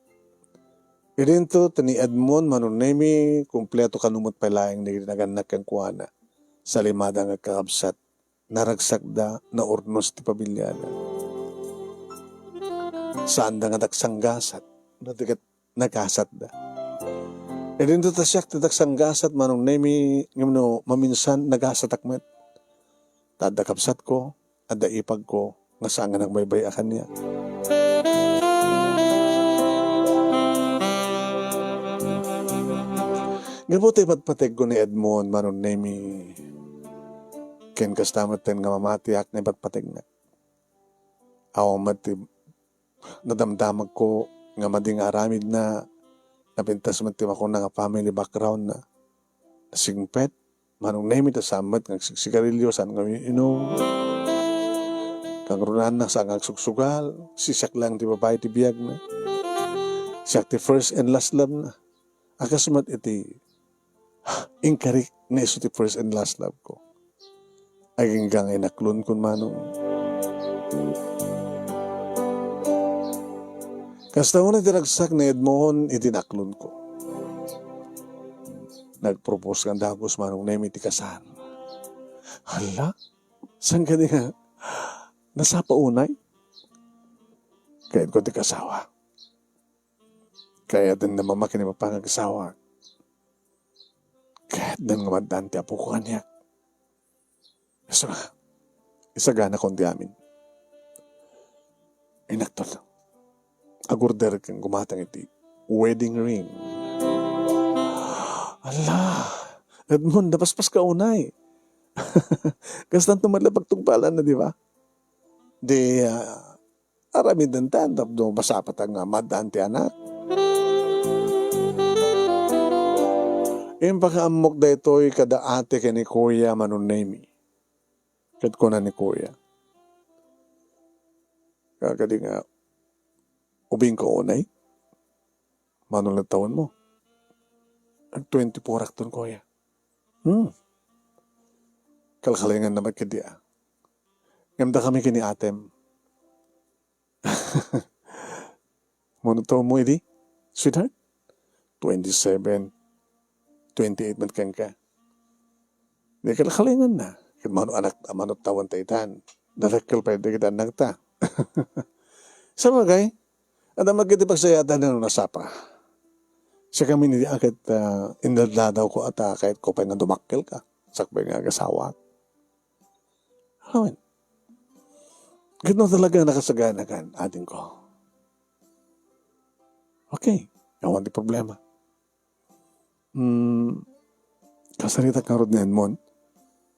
Idinto tani Edmond manong nemi kumpleto kanumot palayang ni naganak kang kuana sa limada nga kakabsat naragsakda na urnos ti pabilyana. Saan da nga daksang gasat nagasat da. E din to tasyak ti daksang gasat manong nemi ngumno maminsan nagasat akmet. Tada kapsat ko, ada ipag ko, nga saan nga nagbaybay akan niya. Gabuti patpateg ko ni Edmond manong nemi ken kastamat ten nga mamatiak na patpateg na. Awa mati nadamdamag ko nga mading aramid na napintas man tim ako na nga family background na singpet manong nemi ta samat nga sigarilyo saan nga inom kang runan na sa nga sugsugal sisak lang ti babae ti biyag na siyak ti first and last love na akasumat iti ingkarik na iso ti first and last love ko aging gangay naklon kun manong kasta mo na diragsak na Edmond, itinaklon ko. Nag-propose kang dagos manong nemi ti kasal. Hala? Saan ka nga? Nasa paunay? Kahit ko ti kasawa. Kaya din na mamakin ni mapangagasawa. Kahit din nga madaan ti apo ko kanya. So, isagana kong di amin. Inaktol lang. Agurder kang gumatang iti wedding ring. Ala, Edmond, napaspas ka unay. Kastan tumalapag tungpalan na, di ba? Di, aramid ng tandap do masapat ang madaan ti anak. Yung pakaamok da ito'y kada ate ka ni Kuya manunemi. Kat ko na ni Kuya. Kakadi nga, ubing ko unay, manulang taon mo. Nag-24 akton ko ya. Kalkalingan naman kadi Ngamda kami kini atem. Mano taon mo idi? Sweetheart? 27, 28 man kang ka. Di kalkalingan na. Mano anak, mano taon taitan. Darakal pa hindi kita anak ta. Sa bagay, at ang magkitipagsayatan na nasapa. Siya kami ni akit indadadaw ko at kahit ko pa na dumakkel ka. Sakbay nga agasawa. Amen. Gano'n talaga nakasagana kan ating ko. Okay, yawan di problema. Kasarita ka rin ni Edmond,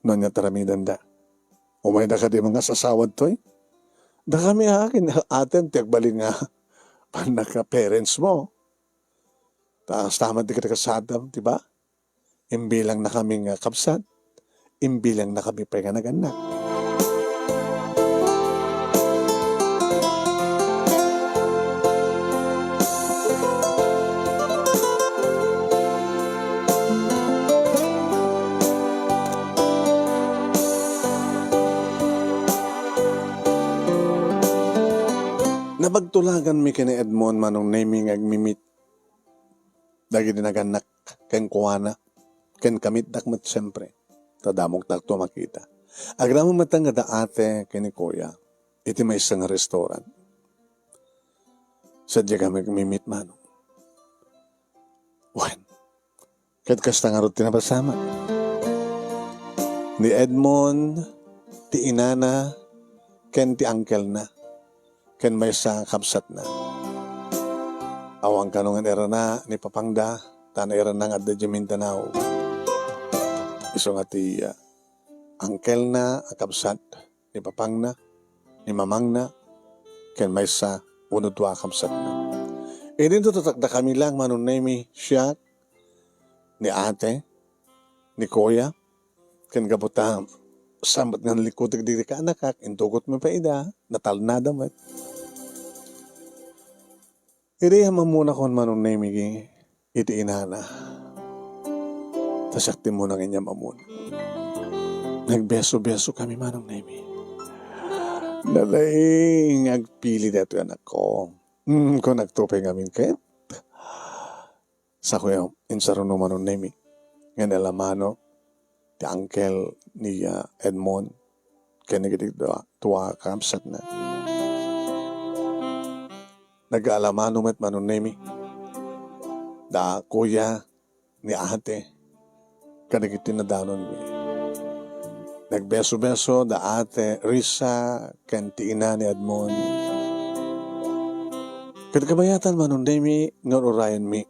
noon niya taramidan da. Umay na ka di mga sasawad to eh. Da kami akin, atin, tiyagbali nga, panaka-parents mo. Taas tama di ka kasadam, di ba? Imbilang na kami nga kapsat, imbilang na kami pa nga naganak. Nabagtulagan mi kini Edmond manong naming agmimit. Dagi dinaganak ken kuwana ken kamit dakmat siyempre. Tadamok dakto makita. Agramo matang nga da ate kini kuya. Iti may isang restaurant. Sadya kami agmimit manong. Wan. Kat kasta nga rin tinapasama. Ni Edmond, ti inana, ken ti uncle na. Ken may sa kapsat na. Awang kanungan era na ni Papangda, tana era na nga da Mindanao. Iso nga ti uncle na, kapsat, ni Papang na, ni Mamang na, ken may sa unod-dua kapsat na. E dito tatakda kami lang manunay siya, ni ate, ni kuya, ken gabutam, sambat nga nalikutig diri ka anak, intugot mo pa ida, natalnada mo. Iriya mamuna kon manong namigi iti inana. Tasakti mo nang inya mamuna. Nagbeso-beso kami manong nami. Nalaing agpili dato anak ko. Kung nagtupay ngamin kahit. Sa kuya, insaruno manong nami. Ngayon alamano, ti uncle ni Edmond. Kaya nagitig tuwa kamsat na. Nag-aalamano met manunemi. Da kuya ni ate. Kanagitin na danon mi. Nagbeso-beso da ate Risa kanti ina ni Edmond. Kadkabayatan manunemi ngon urayan mi.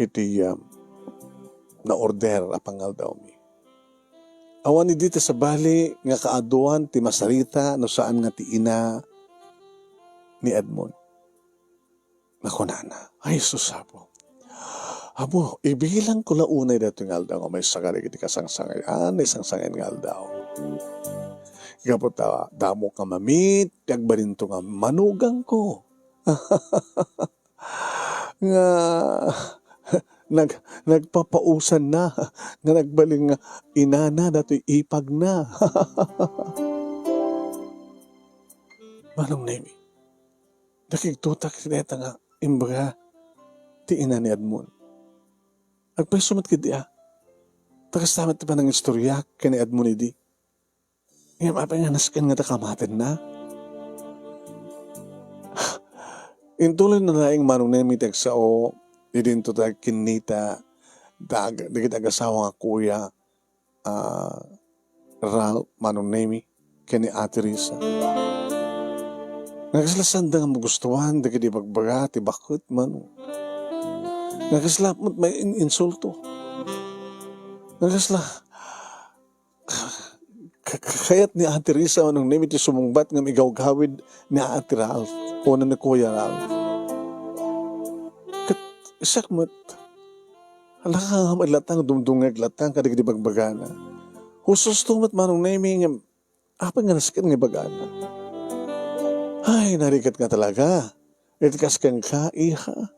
Iti na order apangal daw mi. Awan ni dito sa bali nga kaaduan ti masarita no saan nga ti ina ni Edmond. Nakunana, ay susabo. Abo, ibilang ko launay dato ng aldaw, may sakari kiti kasangsangay, isang sangay ng aldaw. Gapot damo ka mamit, yagbarin to nga manugang ko. Nga, nagpapausan na, nga nagbaling inana, dato'y ipag na. Manong nemi, nakiktutak sineta nga, imbaga, ti ina ni Edmond. Agpasumat kiti Tagastamat pa ng istorya ka ni Edmond idi. Ngayon apa nga naskan nga takamatin na. Intuloy na laing manong nemi tagsao, idinto tag kinita, dagit agasawa nga kuya, Ral, manong nemi, kani Ate Risa. Nagaslasan nga magustuhan, dagit di bagbaga, ti bakit man. Nagaslapot may insulto. Nagasla. Kayat ni Ate Risa, anong nemi ti sumungbat nga migaw-gawid ni Ate Ralph, o na ni Kuya Ralph. Isakmat, halaka nga maglatang, dumdungag latang, kadig di bagbagana. Husos tumat manong nemi nga, apa nga nasakit nga bagana. Ay, narikat nga talaga. Itikas kang ka, iha.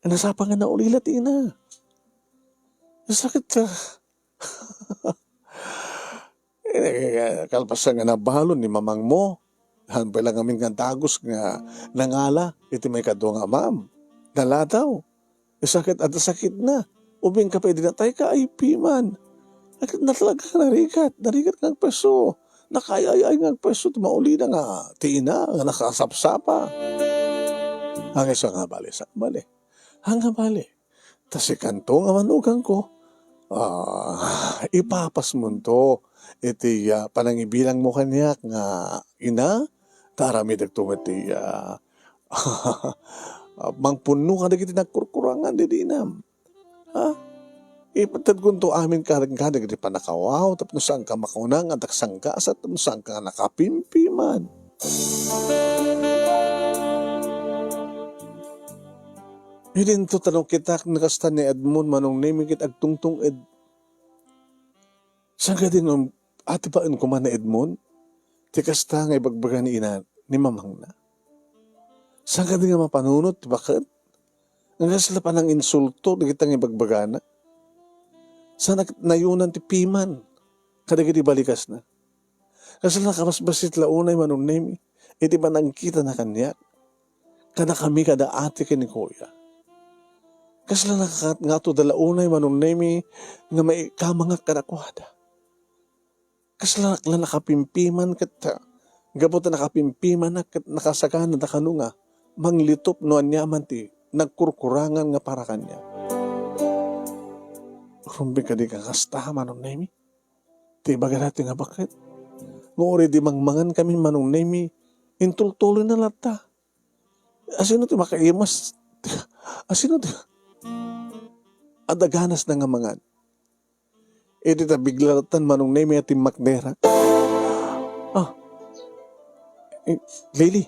Nasapa nga na ulilat, ina. Nasakit ka. Kalpasan nga na balon ni mamang mo. Hanpay lang amin nga dagos nga nangala. Iti may kadwa nga, ma'am. Nalataw. Sakit at sakit na. Ubing ka pwede na tayo ka, ay piman. Na talaga ka narikat. Narikat kang peso. nakayayay nga pwesto ti mauli na nga tiina nga nakasapsapa. Ang isa nga bali sa bali. Hanga bali. Tasi kanto nga manugang ko. Ipapas mo to. Iti panangibilang mo kanyak nga ina. Tarami dagtungan ti mangpuno ka na kiti nagkurkurangan di inam. Ha? Ipatad ko to amin karang-karang kiti panakawaw tapno saan ka makunang at aksangkas at tapno saan ka nakapimpiman. Hindi to tanong kita nakastan ni Edmond manong naming kit agtungtong ed. Saan ka din ati pa ko man na Edmond? Tikasta nga ibagbaga ni ina ni mamang na. Saan ka din nga mapanunot? Bakit? Ang sila pa ng insulto, di kitang ibagbaga na. Saan nayunan ti piman? Kadagadi balikas na. Kasi nakabasbasit launay manong nemi. Iti ba nang kita na kanya? Kada kami kada ate kini kuya. Kasi nga to dalaunay manong nemi nga may kamangak kanakwada. Kasi nakapimpiman kita. Gabot na nakapimpiman na nakasagana na kanunga. Manglitop no anyaman ti nagkurkurangan nga para kanya. Rumbi ka di kakasta manong nemi. Ti baga natin nga bakit? Nguri di mangmangan kami manong nemi. Intultuloy na lata. Asino ti makaimas? Asino ti? Adaganas na nga mangan. Iti ta biglatan manong nemi at makdera. Lili.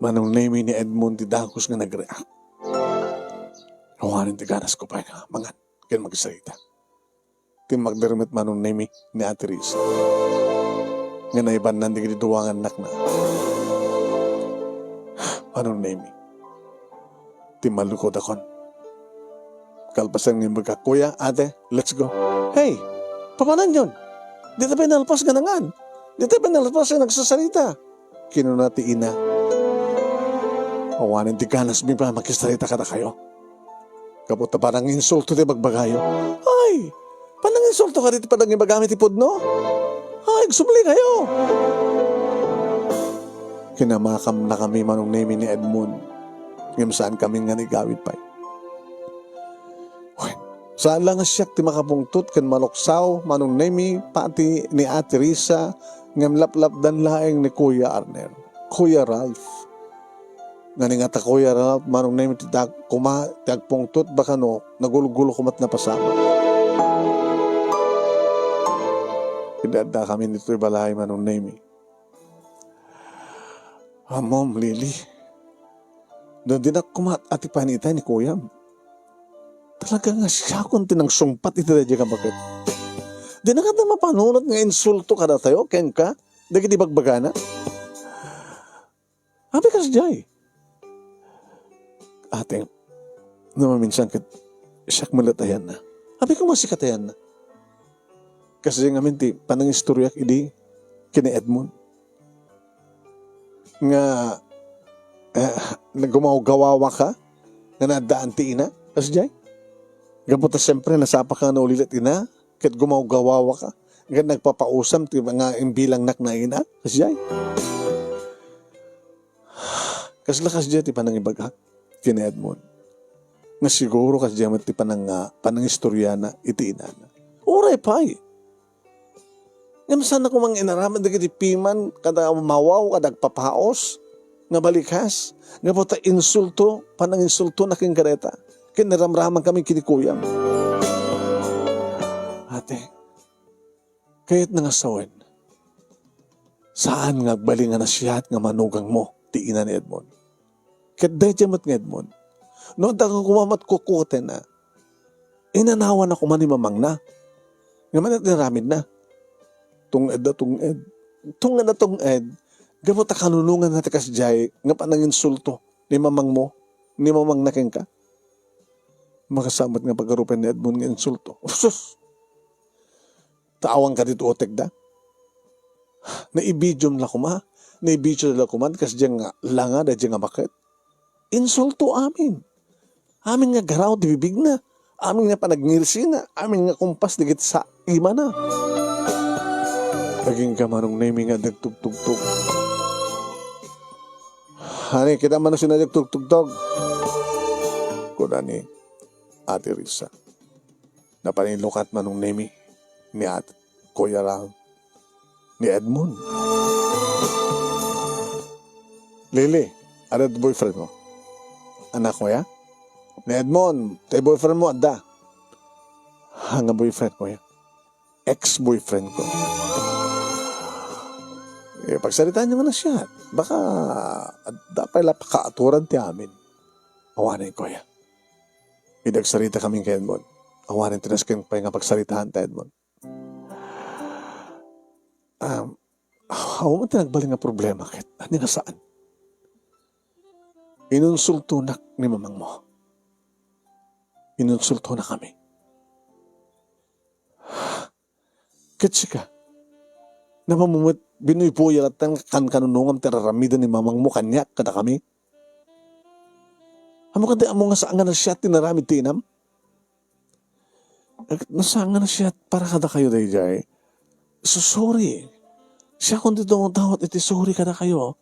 Manong nemi ni Edmond ti Dagos nga nag-react. Hawanin ti ganas ko pa nga mangan. Kaya magsalita. Ti magdermet manong nemi ni Ate Risa. Nga naiban nandi kiti duwangan nak na. Manong nemi. Ti malukod akon. Kalpasan ng mga kuya, ate, let's go. Hey, papanan yun? Di tayo nalpas ganangan. Di tayo nalpas yung nagsasalita. Kinunati ina. Awanin ti ganas mi pa makisarita ka na kayo. Kapot na parang insulto di magbagayo. Ay, panang insulto ka dito panang ibagamit ipod no? Ay, sumuli kayo. Kinamakam na kami manong name ni Edmond. Ngayon saan kami nga nigawid pa. Saan lang siyak ti makapungtut kan maluksaw manong nemi pati ni Ate Risa ngam laplap dan laeng ni Kuya Arnel. Kuya Ralph. Nga nga ta Kuya Ralph manong nemi ti tagpungtut baka no nagulugulo kumat na pasama. Idada kami nito ibalahay manong nemi. Mom, Lily. Doon din ako kumat ati panita ni Kuya. Talaga nga siya kung tinang sumpat ito na dyan ka bakit. Di na ka na mapanunod nga insulto ka na tayo, ken ka, dagi di bagbagana. Habi ka siya ate, naman minsan siyak malatayan na. Habi ko masikatayan na. Kasi nga minti, panang istoryak idi, kina Edmond. Nga, nagumawgawawa ka, nga nadaan ti ina, kasi jay. Gabot na siyempre, nasapa ka na ulilit ina, kahit gumawgawawa ka, nga nagpapausam, ti mga imbilang nak na ina, kasi jay. Kasi lakas jay, ti panang ibagak, kina Edmond. Nga siguro kasi jay, ti panang istorya na, iti ina na. Uray pa Nga sana ko mang inaraman, di piman, kada mawaw, kada papaos, nga balikas, nga po ta insulto, panang insulto na king kareta. Kinaramraman kami kinikuyam. Ate, kahit nangasawin, saan nga balingan na siya at nga manugang mo, ti ina ni Edmond. Kahit dayjamat nga Edmond, noon tagang kumamat kukote na, inanawan ako man ni mamang na, nga manat niramid na, tunged, gamot na kanunungan natin kasi jay, nga panang insulto, ni mamang mo, ni mamang naking ka. Makasamat nga pagkarupan ni Edmond nga insulto. Sus! Taawang ka dito otek da. Naibidyom la kuma. Naibidyom la kuman kasi dyan nga langa da dyan nga bakit. Insulto amin. Amin nga garaw di bibig na. Amin nga panagnirsi na. Amin nga kumpas digit sa ima na. Naging ka manong naming nga nagtugtugtog. Hani, kita man siya nagtugtugtog. Kuna ni Ate Risa. Napanilukat manong nami ni Ate Kuya Ram ni Edmond. Lili, ano boyfriend mo? Anak ko ya? Ni Edmond, tayo boyfriend mo, ada. Nga boyfriend ko ya? Ex-boyfriend ko. Pagsalitaan nyo nga na siya. Baka dapat pakaaturan ti amin. Awanin ko ya. Idagsarita kami kay Edmond. Awanin tinas kayong pa nga pagsalitaan ta Edmond. Ako man tinagbaling nga problema kit. Ano nga saan? Inunsulto na ni mamang mo. Inunsulto na kami. Kitsi ka. Namamumut, binuipuya at kan kanunungam teraramida ni mamang mo kanyak kada kami. Amo kada amo nga saan nga na siya tinaramid tinam? Nasaan nga na siya para kada kayo dayjay? So sorry. Siya kung dito ang tawat iti sorry kada kayo.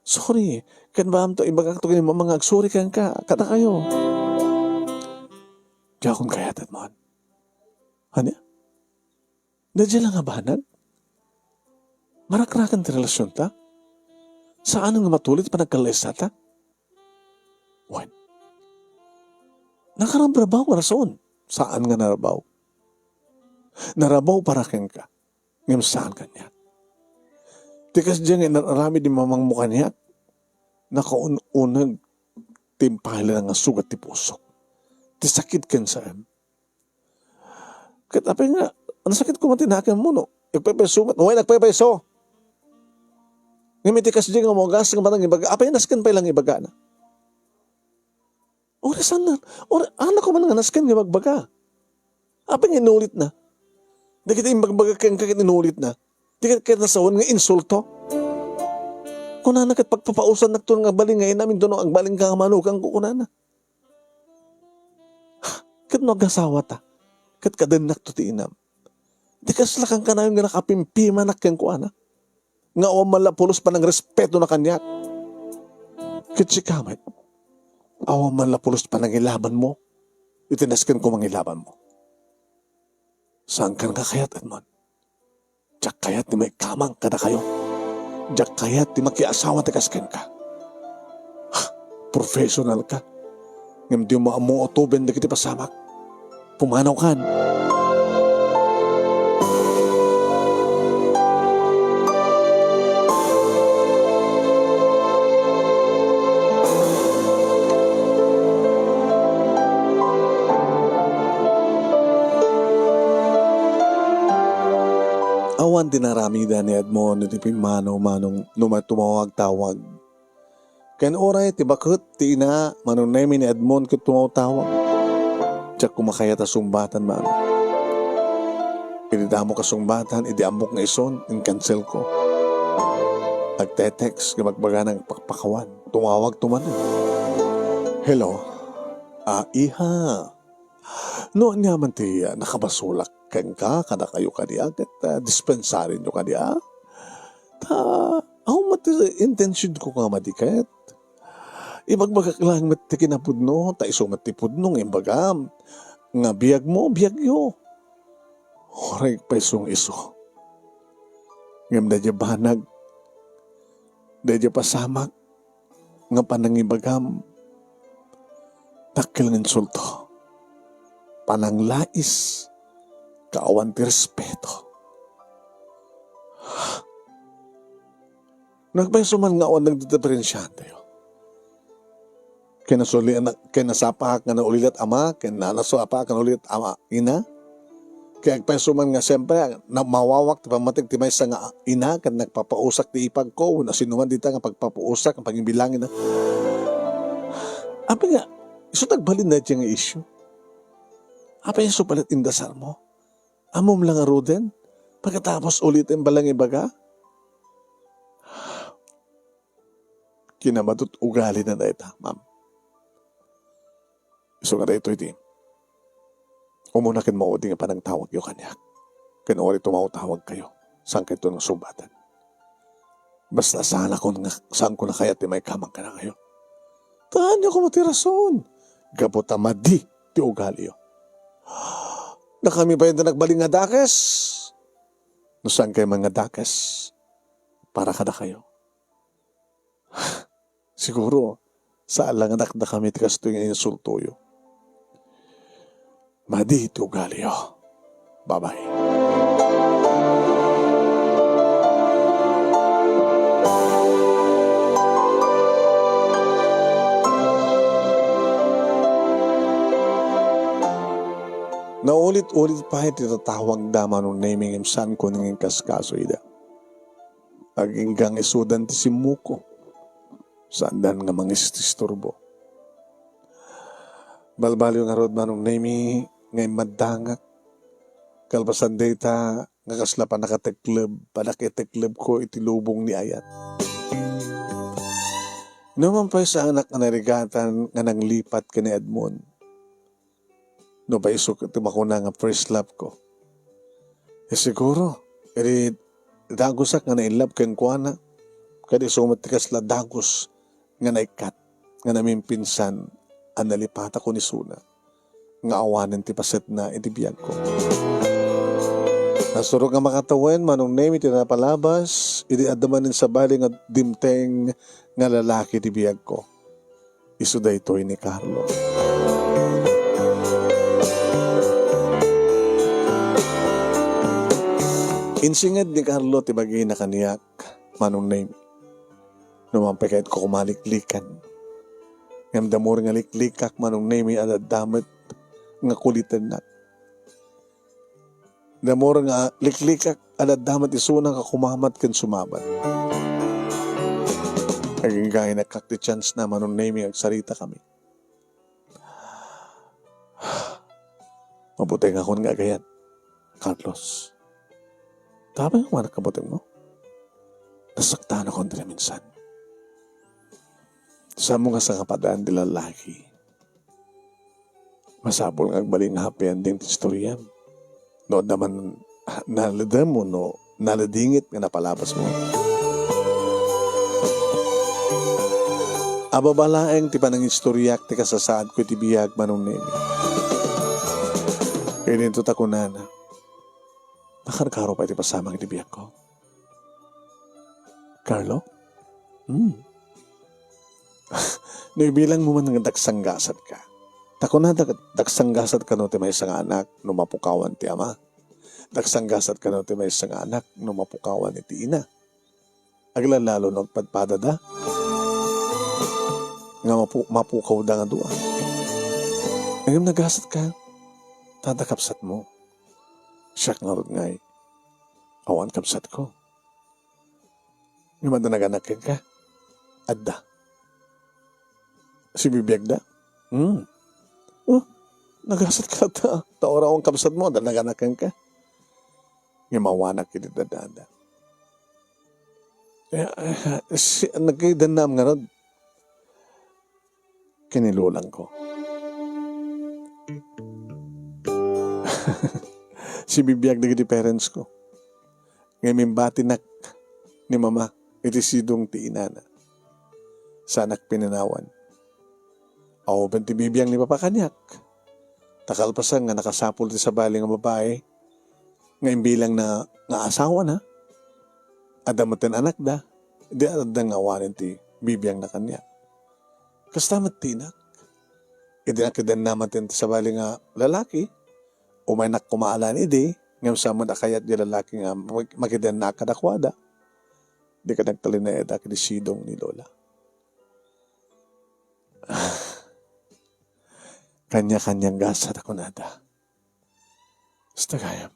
Sorry. Kan ba am to ibagak to ganyan mamangag sorry kan ka kada kayo. Kaya kung kaya tatman. Ano? Dadya lang nga banag? Marakrakan ti relasyon ta? Saan nga matulit pa nagkalesa ta? What? Nakarabrabaw rason. Saan nga narabaw? Narabaw para kang ka. Ngayon saan kanya? Tikas dyan nga narami di mamang mukha niya. Nakaununag timpahila nga sugat ti pusok. Ti sakit kan saan. Katapi nga, ang sakit ko matinakan mo no. Nagpepeso. Uy, nagpepeso. Ngimitikas dyan nga mo, gas nga matang ibaga. Apay naskan pa ilang ibaga na. Ora saan na? Ora, anak ko man nga naskan nga magbaga. Apay nga inulit na. Di kita imbagbaga kang kakit inulit na. Di kita nasawan nga insulto. Kung na kat pagpapausan na ito nga baling ngayon namin doon ang baling kang manukang kukunan na. Kat no agasawa ta. Kat kadanak to ti inam. Di kaslakang ka na yung nakapimpiman na kang kuana. Nga o malapulos pa ng respeto na kanyak. Kitsi kamay. Awa malapulos pa ng ilaban mo. Itinaskan ko mga ilaban mo. Saan ka nga kayat, Edmond? Diyak kayat ni may kamang kada kayo. Diyak kayat ni makiasawa tikaskan ka. Ha, professional ka. Ngam di mo amo o tuben na kiti pasamak. Pumanaw kan. Awan dinaramida ni Edmond iti pimano manong tumawag-tawag. Ken oray ti bakit ti ina manong nemi ni Edmond ket tumawag-tawag. Tiyak kumakayat a sumbatan man. Pinidamo ka sumbatan, idi amok nga ison, in-cancel ko. Nagte-text, magbaga ng pakpakawan. Tumawag tumanan. Hello? Iha. Noon nga man ti nakabasulak kang ka, kada kayo kaniya, kat dispensarin nyo kaniya. Ako mati intention ko nga madiket. Ibagbagak lang mati kinapudno, ta iso mati pudno ng imbagam. Nga biyag mo, biyag yo. Horay pa isong iso. Ngam dadya banag, dadya pasamak, nga panangibagam, takil ng insulto. Pananglais, kaawan ti respeto. Nagpaysuman nga awan nagdiferensyahan tayo. Kinasapahak nga na ulilat ama, kinasapahak nga na ulilat ama, ina. Kaya nagpaysuman nga siyempre, na mawawak ti pamatig ti may sa nga ina, kan nagpapausak ti ipag ko, na sinuman dita nga pagpapausak, ang pagimbilangin na. Abi nga, iso tagbalin na iti nga issue. Apa yung supalit indasal mo? Amom lang aro din? Pagkatapos ulitin balang ibaga? Kinamatut ugali na ita, ma'am. So nga ito iti. Umunakin mo o di nga panang tawag yung kanya. Kaya ori tumawag kayo. Saan kayo ng subatan? Basta saan ko na kaya ti may kamang ka na kayo. Taan niyo ko matirason. Gabot amadi ti ugali yo. Na kami ba yung nagbaling nga dakes? No saan kayo mga dakes? Para kada kayo. Siguro, sa alanganak na kami tikas ito yung insulto yo. Madi ti ugali yo. Bye-bye. Naulit-ulit pa iti tatawag dama nung naming imsan ko ng kaskaso ida. Aginggang isudan ti simuko. Sandan nga mangististurbo. Balbaliw nga rod manong nami ngay madangak. Kalpasan data nga kasla pa nakatekleb. Panakitekleb ko iti lubong ni ayat. Naman pa sa anak na narigatan nga nang lipat ka ni Edmond. No ba isok ito makuna nga first love ko. Siguro, dagusak nga na-inlove kang kuana. Kadi sumatikas la dagos nga naikat, nga namin pinsan, ang nalipata ko ni Suna. Nga awanan ti paset na itibiyag ko. Nasurog nga makatawen, manong name iti napalabas, iti adamanin sa baling at dimteng nga lalaki itibiyag ko. Isu da ito'y ni Carlo. Insingad ni Carlo tibagay na kaniyak, manong name. Numampay kahit ko kumaliklikan. Ngam damor nga liklikak manong name at damit nga kulitan na. Damor nga liklikak at damat isunang kakumamat kan sumabat. Aging gaya na kakti chance na manong name ang sarita kami. Mabuti nga akong nga gayan, Carlos. Tama yung mga nakabutin mo. Nasaktan ako nila minsan. Sa mga sa kapadaan di lalaki. Masapol nga agbaling na happy ending istorya. No, naman naladam mo, no, naladingit nga napalabas mo. Ababalaeng ti panang istoryak ti kasasaan ko ti biyag manong nemi. Kaya nito tako na. Nakarkaro pa iti pasamang iti biyag ko. Carlo? Naibilang mo man ng dagsanggasat ka. Tako na dagsanggasat ka no ti may isang anak no mapukawan ti ama. Dagsanggasat ka no ti may isang anak no mapukawan ti ina. Aglalalo no padpadada. Nga mapukaw da nga dua. Ngayon nagasat ka, tadakapsat mo. Siyak nga rin ngay, awan kapsat ko. Yung madanaganakin ka, adda. Si bibiyag da. Oh, nagasat ka ta. Taora akong kapsat mo, danaganakin ka. Yung mawanak kiti dadada. Nagkaidanam nga rin. Kinilulang ko. Si bibiyag na giti parents ko. Ngayon batinak ni mama, iti sidong ti inana. Sa anak pinanawan. Aw, ti bibiyang ni papakanyak. Takalpasan nga nakasapul ti sa baling nga babae. Ngayon bilang na asawa na. Adamatin anak da. Di adang awanin ti bibiyang na kanyak. Kastamat tinak. Idinakidan naman ti sa baling nga lalaki. Umay nak kumaalan ide, ngam sa mo nakayat di lalaki nga makidan na kadakwada. Di ka nagtalin na eda kini sidong ni Lola. Kanya-kanyang gasat ako nada. Basta kaya.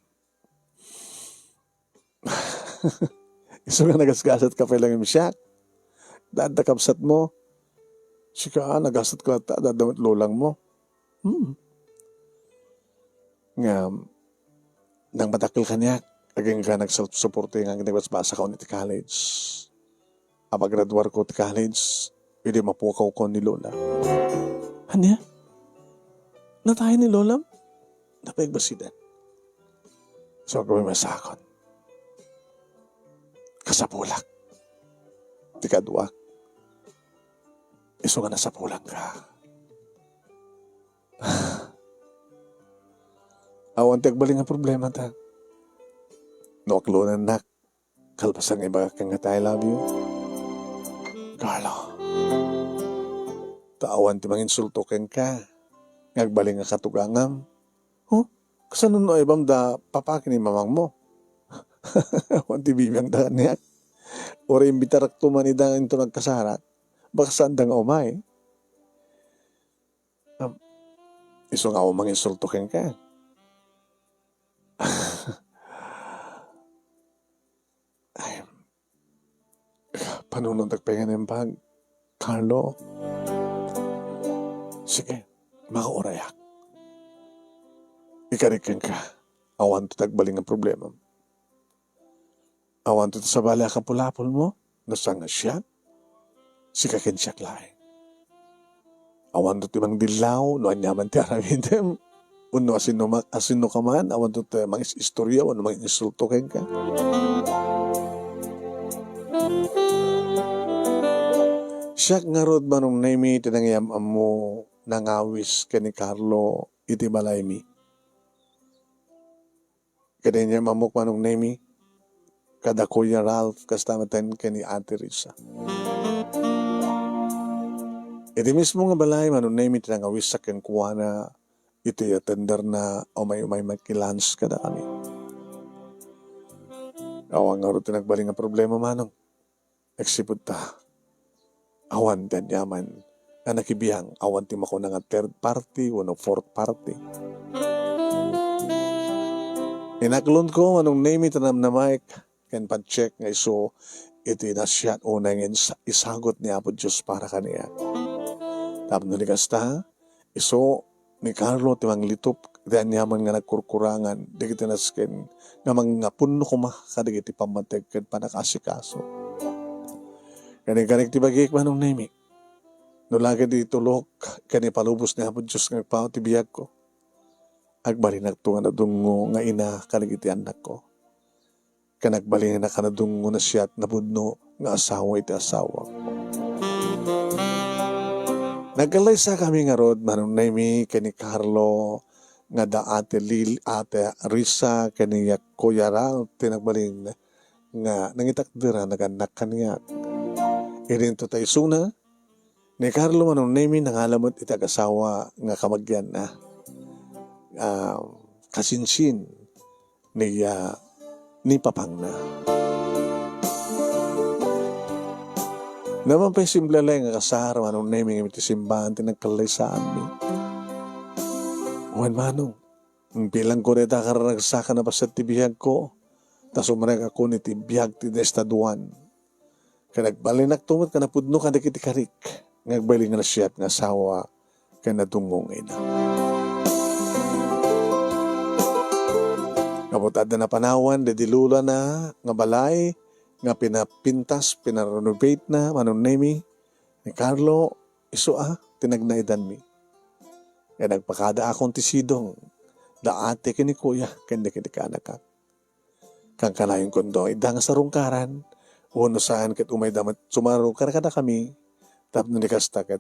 Iso nga nagasgasat ka pa lang yung siyak. Dadakapsat mo. Sika, nagasat ka ta, dadamit lolang mo. Nga, nang matakil ka niya, aging ka nag-self-supporte nga ginagpas-basa ka ulit college. Apag-graduar ko ti college, hindi mapukaw ko ni Lola. Hanya? Natay ni Lola? Napagbasidan. So, ako may masakot. kasapulak. Ti kadua, iso nga nasapulang ka. Awan ti agbaling nga problema ta. No aklunan nak, kalpasan nga iba kang nga I love you. Carlo, taawan ti manginsulto ken ka. Ngagbaling nga katugangam. Huh? Kasanon no ibam da papakin ni mamang mo? Awan ti bibiyang da niya. Ora imbitarak tuman idang ito nagkasarat. Baka saan da nga umay. Iso nga umang insulto ken ka. Ay, panunod nagpahinga ng bag. Carlo. Sige, makaurayak. Ikarikin ka. Awan to tagbaling ang problema. Awan to sa bala kapulapol mo. Nasang siya. Sikakin siya klay. Awan to timang dilaw. No anyaman ti aramidem. Uno asino ka man. Awan to timang istorya. Uno mang insulto ken ka. Siya nga rod manong naimi tinangyam mo nangawis ka ni Carlo iti balay mi. Kada niya mamok manong naimi kada Kuya Ralph kastamatan ka ni Ate Risa. Iti mismo nga balay manong naimi tinangawis sa kenkuana iti atender na umay makilans kada kami. Awang nga rod tinagbaling nga problema manong. Nagsipod ta. Awan dan yaman na nakibiyang awan ti mako nga third party o fourth party. Inaklon ko anong name ito na mic ken pan-check nga iso iti nasyat o nangin isagot ni Apo Diyos para kaniya. Tapos nulikas ta iso ni Carlo timang litop dan yaman nga nagkurkurangan digiti nasken nga mga punno kuma kadigiti pamateg ken panakasikaso. Kani ti bagik manong nemi. No lagi di tulok, kani palubos ni Apo Diyos nga pao ti biyag ko. Agbali nagtunga na dungo nga ina kanagiti anak ko. Kanagbali na kanadungo na siyat na budno nga asawa iti asawa ko. Nagkalay sa kami nga rod, manong nemi, kani Carlo, nga da ate Risa, kani Kuya Ralph, tinagbalin nga nangitakdira naganak kaniya. Irin to tayo suna, ni Carlo manong nemi nangalamot itag-asawa nga kamagyan na kasinsin ni Papang na. Naman pa'y simple lang nga kasara manong nemi nga mitisimbahan tinagkalay sa amin. Uwan manong, bilang ko rita karanagsaka na pasat ti bihag ko, tas umarag ako ni ti bihag ti destaduan. Kanagbalinak tumot ka na pudno ka dikiti karik. Ngagbali nga na siyat nga asawa ka na tungong ina. Kaputad na panawan, dedilula na nga balay, nga pinapintas, pinarenovate na, manong nemi, ni Carlo, iso tinagnaidan mi. Kaya nagpakada akong tisidong, da ate kini kuya, kanda kiti ka anak ka. Kang kanayon kondo, idang sa rungkaran, uno saan kat umay damat sumaro karakada kami tap nanikasta kat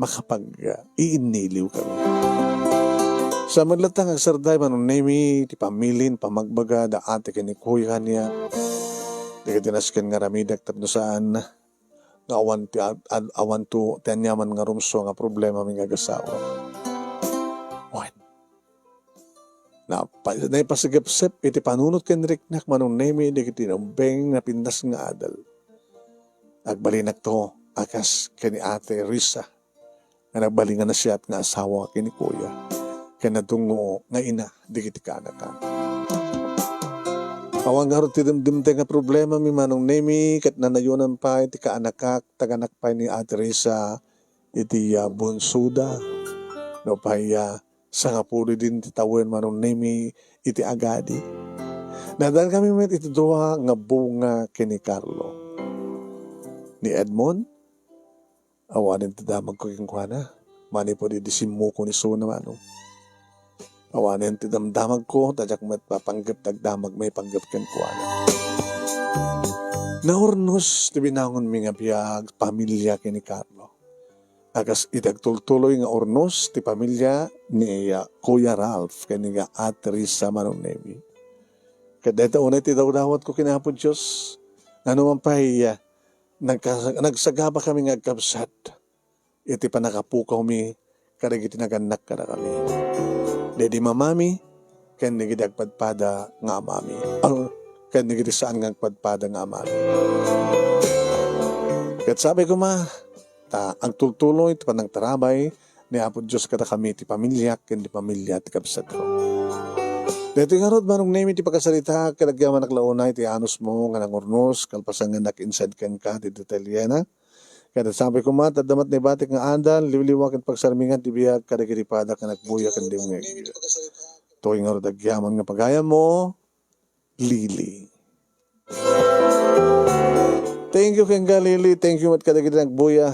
makapag-iiniliw kami. Sa madlatang agsarday manong nemi ti pamilin pamagbaga da ate kini kuya niya di tinasken nga ramidak tapno saan nga awan to tanyaman nga rumso nga problema mi nga gasawa. Na ipasagapsep iti panunot ken riknak manong nemi di kiti nambeng na pindas nga adal. Nagbalinak to akas kani Ate Risa nga nagbalingan na siya at nga asawa kini kuya kaya natungo nga ina di kiti ka anak ka. Awang nga ti dimdimte nga problema mi manong nemi kat nanayunan pa iti ka anak ka taganak pa ni Ate Risa iti bunsuda no pa sa kapuri din titawin manong nemi iti agadi. Nadan kami met iti dua nga bunga kini Carlo. Ni Edmond, awanin ti damag ko kinkwana. Mani po di disimu ko ni Suna manong. Awanin ti damdamag ko, tadyak met papanggap tagdamag may panggap kinkwana. Naurnos ti binangon mi nga biyag pamilya kini Carlo. Akas itagtultuloy nga urnos ti pamilya ni Kuya Ralph kani nga Ate Risa Manong Nemi. Kadeta unay ti dawdawat ko kinapod Diyos. Ano man pa nagsagaba kami nga agkabsat. Iti panakapukaw mi kadagiti naganak kada kami. Dedi mamami ken nagiti agpadpada nga amami. Ken nagiti saan nga agpadpada nga amami. Ket sabi ko ang tultuloy ti panang tarabay ni Apo Diyos kada kami ti pamilya ken ti pamilya ti kabsat ko. Dito nga rod manong name ti pagkasalita kadagyaman naklaunay ti anos mo nga nangurnos kalpasan nga nakinsad ken ka ti detalyena. Kada sabi ko tadamat ni batik nga andan liwliwak ken pagsarmingan ti biag kadagiti pada ken nagbuya ken dimngeg. Tuoy nga rod agyaman nga pagayam mo Lily. Thank you ken Lily, thank you mat kadagiti nagbuya.